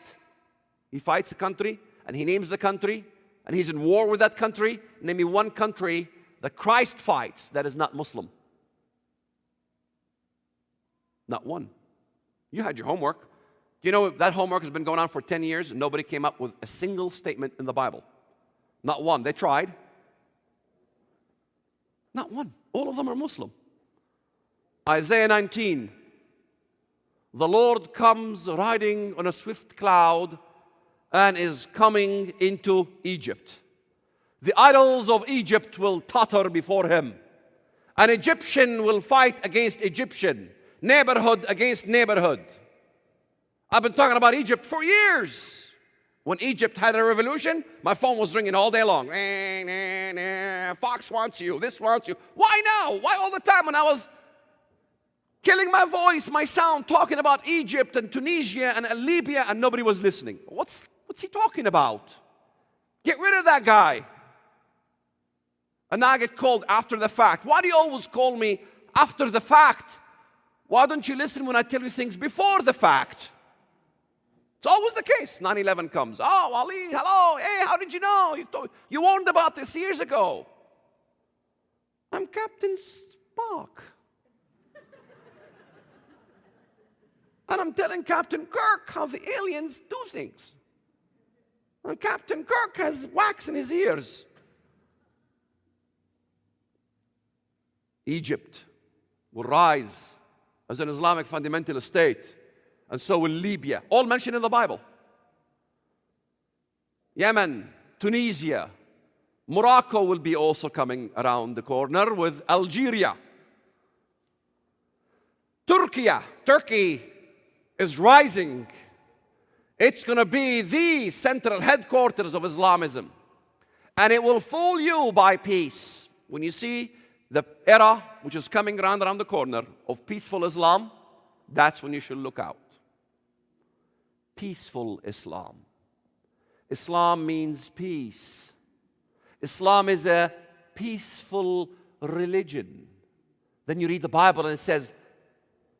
He fights a country, and he names the country, and he's in war with that country. Name me one country that Christ fights that is not Muslim. Not one. You had your homework. Do you know that homework has been going on for 10 years and nobody came up with a single statement in the Bible? Not one. They tried. Not one. All of them are Muslim. Isaiah 19. The Lord comes riding on a swift cloud and is coming into Egypt. The idols of Egypt will totter before him. An Egyptian will fight against Egyptian. Neighborhood against neighborhood. I've been talking about Egypt for years. When Egypt had a revolution, my phone was ringing all day long. Fox wants you, this wants you. Why now? Why all the time when I was killing my voice, my sound, talking about Egypt and Tunisia and Libya, and nobody was listening? What's he talking about? Get rid of that guy. And now I get called after the fact. Why do you always call me after the fact? Why don't you listen when I tell you things before the fact? It's always the case. 9/11 comes. Oh, Walid, hello. Hey, how did you know? You warned about this years ago. I'm Captain Spock. And I'm telling Captain Kirk how the aliens do things. And Captain Kirk has wax in his ears. Egypt will rise as an Islamic fundamentalist state. And so will Libya, all mentioned in the Bible. Yemen, Tunisia, Morocco will be also coming around the corner with Algeria. Turkey is rising. It's going to be the central headquarters of Islamism. And it will fool you by peace. When you see the era which is coming around the corner of peaceful Islam, that's when you should look out. Peaceful Islam. Islam means peace. Islam is a peaceful religion. Then you read the Bible and it says,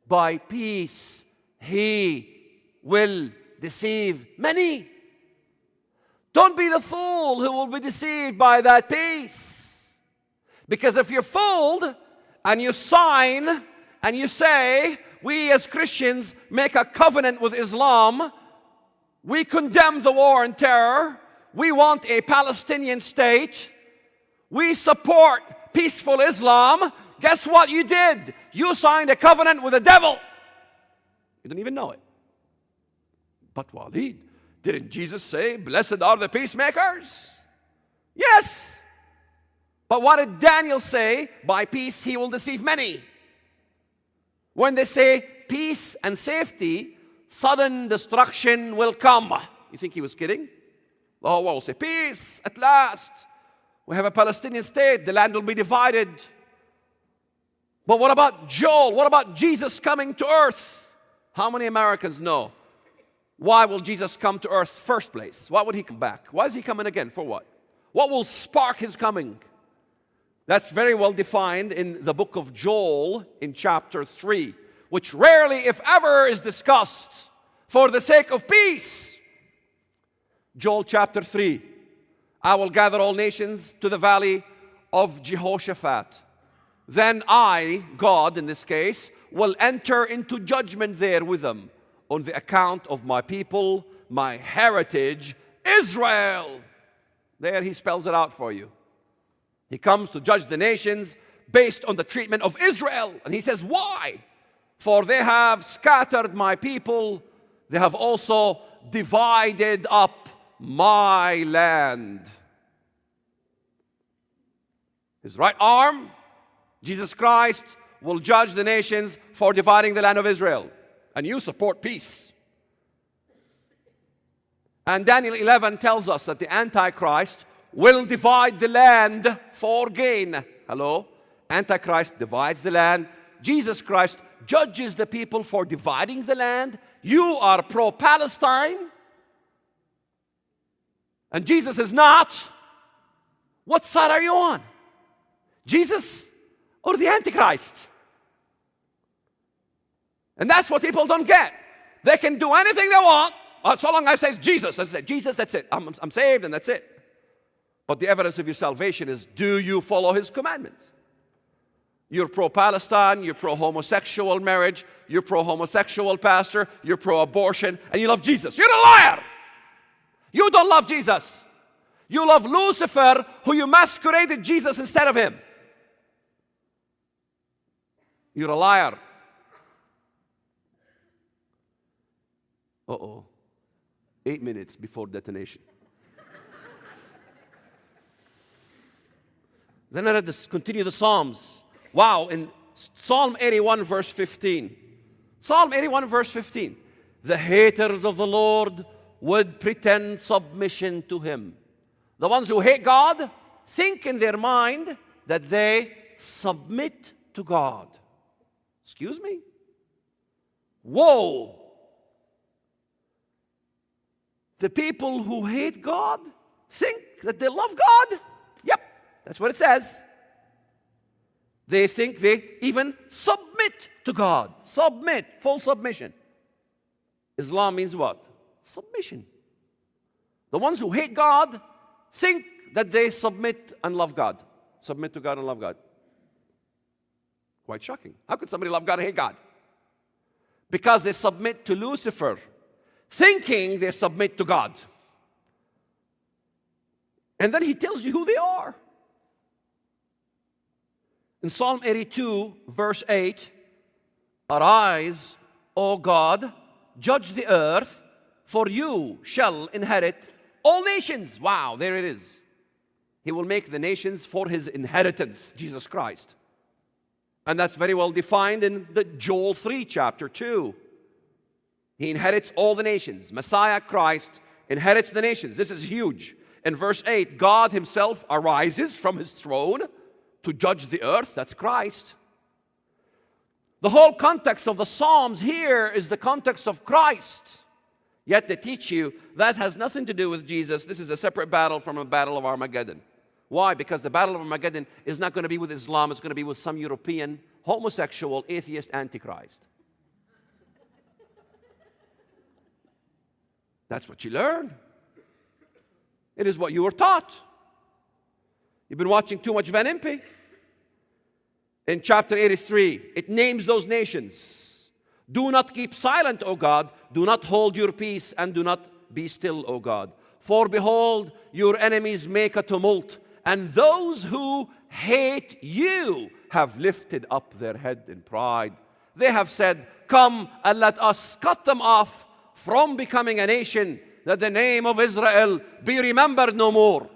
by peace he will deceive many. Don't be the fool who will be deceived by that peace. Because if you're fooled and you sign and you say, we as Christians make a covenant with Islam, we condemn the war and terror, we want a Palestinian state, we support peaceful Islam, guess what you did? You signed a covenant with the devil. You didn't even know it. But Walid, didn't Jesus say, blessed are the peacemakers? Yes. But what did Daniel say? By peace he will deceive many. When they say peace and safety, sudden destruction will come. You think he was kidding? The whole world will say, peace, at last. We have a Palestinian state. The land will be divided. But what about Joel? What about Jesus coming to earth? How many Americans know? Why will Jesus come to earth first place? Why would he come back? Why is he coming again? For what? What will spark his coming? That's very well defined in the book of Joel in chapter 3, which rarely, if ever, is discussed for the sake of peace. Joel chapter 3, I will gather all nations to the valley of Jehoshaphat. Then I, God in this case, will enter into judgment there with them on the account of my people, my heritage, Israel. There he spells it out for you. He comes to judge the nations based on the treatment of Israel. And he says, why? For they have scattered my people. They have also divided up my land. His right arm, Jesus Christ, will judge the nations for dividing the land of Israel. And you support peace. And Daniel 11 tells us that the Antichrist will divide the land for gain. Hello? Antichrist divides the land. Jesus Christ judges the people for dividing the land. You are pro-Palestine. And Jesus is not. What side are you on? Jesus or the Antichrist? And that's what people don't get. They can do anything they want. So long as I say Jesus, I say Jesus, that's it. I'm saved and that's it. But the evidence of your salvation is, do you follow his commandments? You're pro-Palestine, you're pro-homosexual marriage, you're pro-homosexual pastor, you're pro-abortion, and you love Jesus. You're a liar! You don't love Jesus. You love Lucifer, who you masqueraded Jesus instead of him. You're a liar. Uh-oh. 8 minutes before detonation. Then I read this, continue the Psalms. Wow, in Psalm 81 verse 15. Psalm 81 verse 15. The haters of the Lord would pretend submission to him. The ones who hate God think in their mind that they submit to God. Excuse me? Whoa! The people who hate God think that they love God? Yep, that's what it says. They think they even submit to God. Submit, full submission. Islam means what? Submission. The ones who hate God think that they submit and love God. Submit to God and love God. Quite shocking. How could somebody love God and hate God? Because they submit to Lucifer, thinking they submit to God. And then he tells you who they are. In Psalm 82, verse 8, arise, O God, judge the earth, for you shall inherit all nations. Wow, there it is. He will make the nations for his inheritance, Jesus Christ. And that's very well defined in the Joel 3, chapter 2. He inherits all the nations. Messiah Christ inherits the nations. This is huge. In verse 8, God himself arises from his throne to judge the earth. That's Christ. The whole context of the Psalms here is the context of Christ. Yet they teach you that has nothing to do with Jesus. This is a separate battle from a battle of Armageddon. Why? Because the battle of Armageddon is not going to be with Islam. It's going to be with some European, homosexual, atheist antichrist. That's what you learn. It is what you were taught. You've been watching too much Van Impe. In chapter 83, it names those nations. Do not keep silent, O God. Do not hold your peace, and do not be still, O God. For behold, your enemies make a tumult, and those who hate you have lifted up their head in pride. They have said, come and let us cut them off from becoming a nation, that the name of Israel be remembered no more.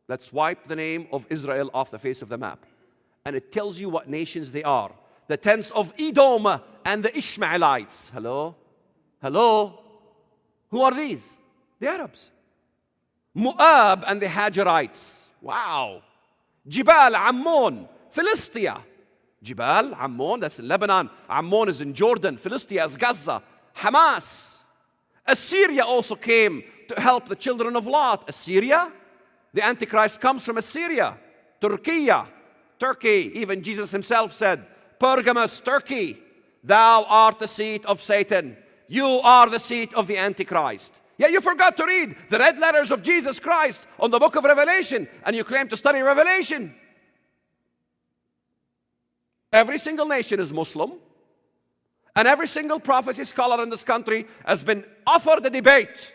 Let's wipe the name of Israel off the face of the map. And it tells you what nations they are. The tents of Edom and the Ishmaelites. Hello? Hello? Who are these? The Arabs. Moab and the Hagarites. Wow. Jibal Ammon, Philistia. Jibal Ammon, that's in Lebanon. Ammon is in Jordan. Philistia is Gaza. Hamas. Assyria also came to help the children of Lot. Assyria? The Antichrist comes from Assyria. Turkey, even Jesus himself said, Pergamus, Turkey, thou art the seat of Satan. You are the seat of the Antichrist. Yet you forgot to read the red letters of Jesus Christ on the book of Revelation, and you claim to study Revelation. Every single nation is Muslim, and every single prophecy scholar in this country has been offered a debate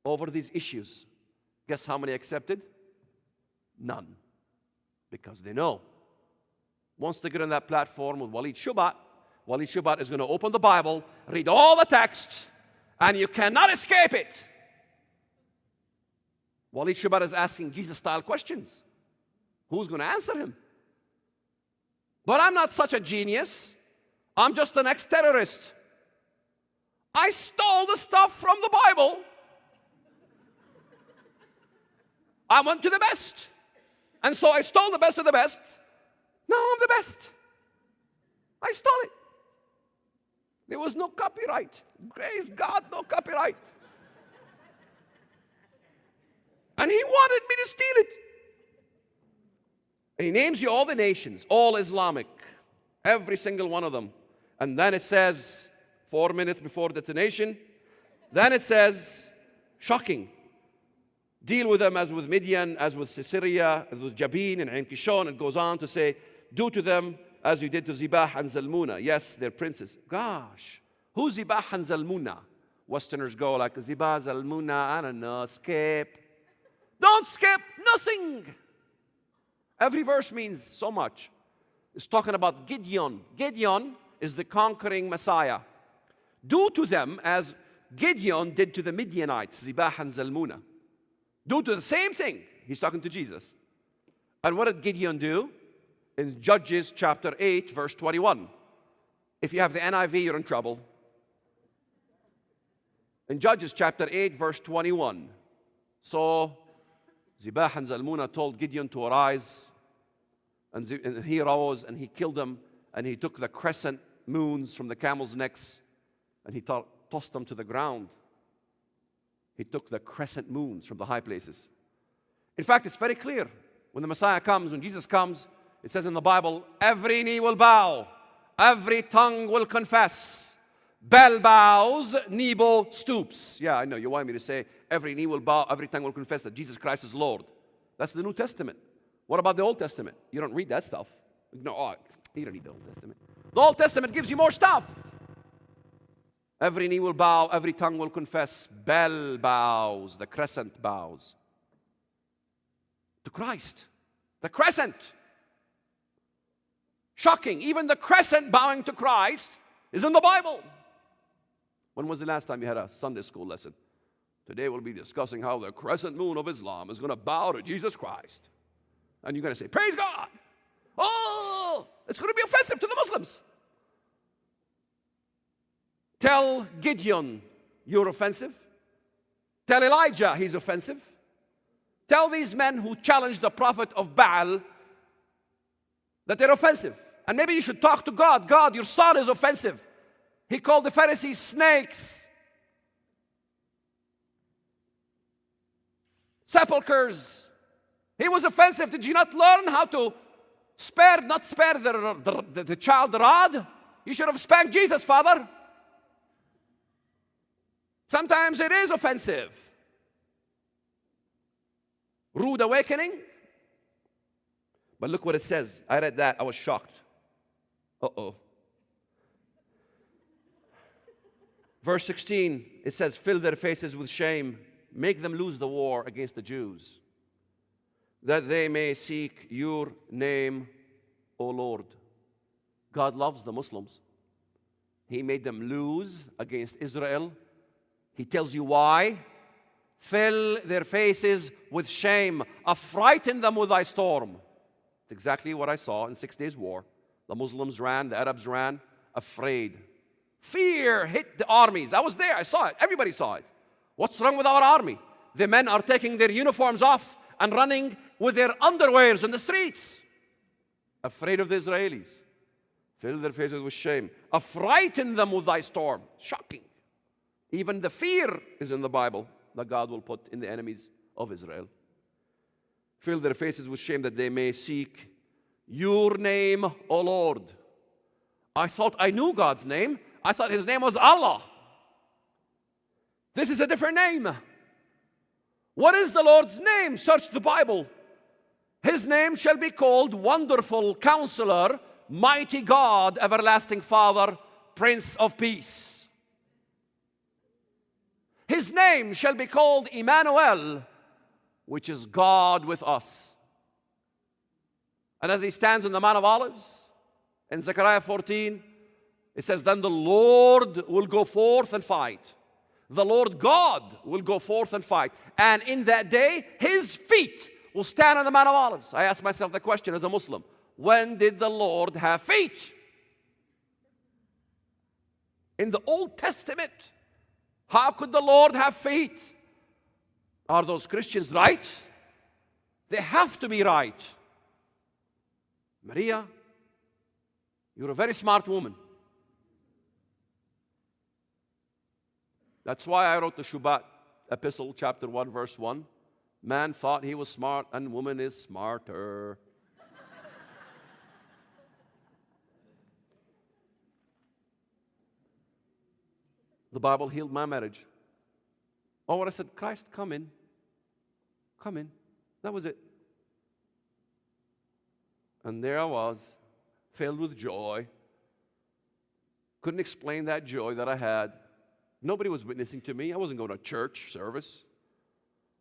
over these issues. Guess how many accepted? None. Because they know. Once they get on that platform with Walid Shoebat is going to open the Bible, read all the text, and you cannot escape it. Walid Shoebat is asking Jesus-style questions. Who's going to answer him? But I'm not such a genius. I'm just an ex-terrorist. I stole the stuff from the Bible. I went to the best. And so I stole the best of the best. Now I'm the best. I stole it. There was no copyright. Praise God, no copyright. And he wanted me to steal it. And he names you all the nations, all Islamic, every single one of them. And then it says, 4 minutes before detonation, then it says, shocking. Deal with them as with Midian, as with Sisera, as with Jabin and Ain Kishon. It goes on to say, do to them as you did to Zibah and Zalmunna. Yes, they're princes. Gosh, who's Zibah and Zalmunna? Westerners go like, Zibah, Zalmunna, I don't know, skip. Don't skip, nothing. Every verse means so much. It's talking about Gideon. Gideon is the conquering Messiah. Do to them as Gideon did to the Midianites, Zibah and Zalmunna. Do to the same thing. He's talking to Jesus. And what did Gideon do? In Judges chapter 8, verse 21. If you have the NIV, you're in trouble. In Judges chapter 8, verse 21. So Zibah and Zalmunna told Gideon to arise. And he arose and he killed them. And he took the crescent moons from the camels' necks. And he tossed them to the ground. He took the crescent moons from the high places. In fact, it's very clear. When the Messiah comes, when Jesus comes, it says in the Bible, every knee will bow, every tongue will confess. Bel bows, Nebo stoops. Yeah, I know, you want me to say, every knee will bow, every tongue will confess that Jesus Christ is Lord. That's the New Testament. What about the Old Testament? You don't read that stuff. No, you don't need the Old Testament. The Old Testament gives you more stuff. Every knee will bow, every tongue will confess. Bel bows, the crescent bows. To Christ. The crescent. Shocking. Even the crescent bowing to Christ is in the Bible. When was the last time you had a Sunday school lesson? Today we'll be discussing how the crescent moon of Islam is going to bow to Jesus Christ. And you're going to say, praise God. Oh, it's going to be offensive to the Muslims. Tell Gideon you're offensive. Tell Elijah he's offensive. Tell these men who challenge the prophet of Baal that they're offensive. And maybe you should talk to God. God, your son is offensive. He called the Pharisees snakes, sepulchres. He was offensive. Did you not learn how to not spare the child the rod? You should have spanked Jesus, Father. Sometimes it is offensive. Rude awakening. But look what it says. I read that. I was shocked. Uh-oh. Verse 16, it says, fill their faces with shame. Make them lose the war against the Jews, that they may seek your name, O Lord. God loves the Muslims. He made them lose against Israel. He tells you why. Fill their faces with shame. Affrighten them with thy storm. It's exactly what I saw in 6 Days War. The Muslims ran, the Arabs ran, afraid. Fear hit the armies. I was there, I saw it. Everybody saw it. What's wrong with our army? The men are taking their uniforms off and running with their underwears in the streets. Afraid of the Israelis. Fill their faces with shame. Affrighten them with thy storm. Shocking. Even the fear is in the Bible that God will put in the enemies of Israel. Fill their faces with shame that they may seek your name, O Lord. I thought I knew God's name. I thought his name was Allah. This is a different name. What is the Lord's name? Search the Bible. His name shall be called Wonderful Counselor, Mighty God, Everlasting Father, Prince of Peace. His name shall be called Emmanuel, which is God with us. And as he stands on the Mount of Olives, in Zechariah 14, it says, then the Lord will go forth and fight. The Lord God will go forth and fight. And in that day, his feet will stand on the Mount of Olives. I ask myself the question as a Muslim, when did the Lord have feet? In the Old Testament, how could the Lord have feet? Are those Christians right? They have to be right. Maria, you're a very smart woman. That's why I wrote the Shoebat epistle, chapter 1, verse 1. Man thought he was smart, and woman is smarter. The Bible healed my marriage. Oh, when I said, Christ, come in. Come in. That was it. And there I was, filled with joy. Couldn't explain that joy that I had. Nobody was witnessing to me. I wasn't going to church service.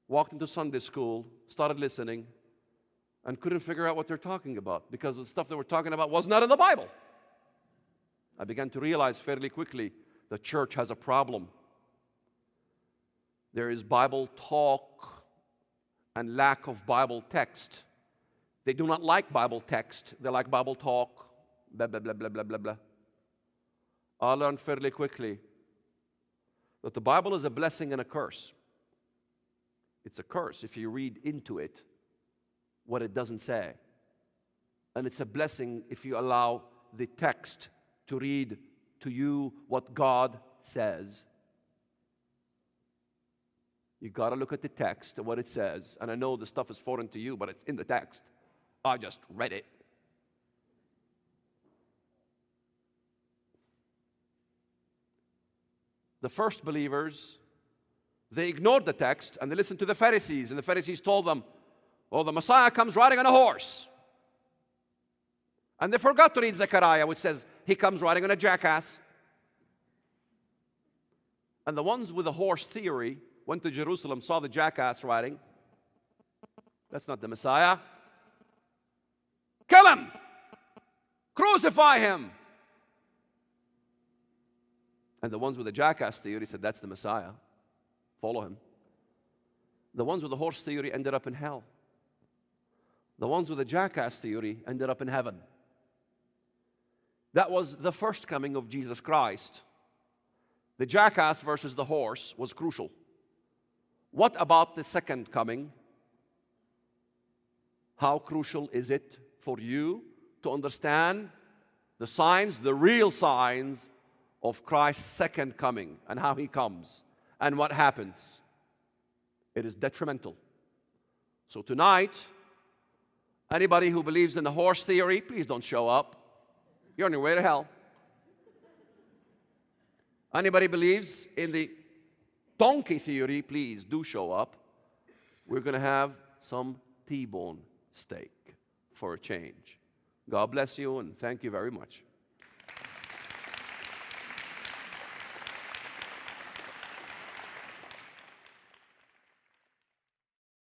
Walked into Sunday school, started listening, and couldn't figure out what they're talking about because the stuff they were talking about was not in the Bible. I began to realize fairly quickly the church has a problem. There is Bible talk and lack of Bible text. They do not like Bible text. They like Bible talk, blah, blah, blah, blah, blah, blah, blah. I learned fairly quickly that the Bible is a blessing and a curse. It's a curse if you read into it what it doesn't say. And it's a blessing if you allow the text to read to you what God says. You got to look at the text and what it says. And I know the stuff is foreign to you, but it's in the text. I just read it. The first believers, they ignored the text and they listened to the Pharisees. And the Pharisees told them, oh, the Messiah comes riding on a horse. And they forgot to read Zechariah, which says, he comes riding on a jackass. And the ones with the horse theory went to Jerusalem, saw the jackass riding. That's not the Messiah. Kill him! Crucify him! And the ones with the jackass theory said, that's the Messiah. Follow him. The ones with the horse theory ended up in hell. The ones with the jackass theory ended up in heaven. That was the first coming of Jesus Christ. The jackass versus the horse was crucial. What about the second coming? How crucial is it for you to understand the signs, the real signs of Christ's second coming and how he comes and what happens? It is detrimental. So tonight, anybody who believes in the horse theory, please don't show up. You're on your way to hell. Anybody believes in the donkey theory, please do show up. We're going to have some T-bone steak for a change. God bless you and thank you very much.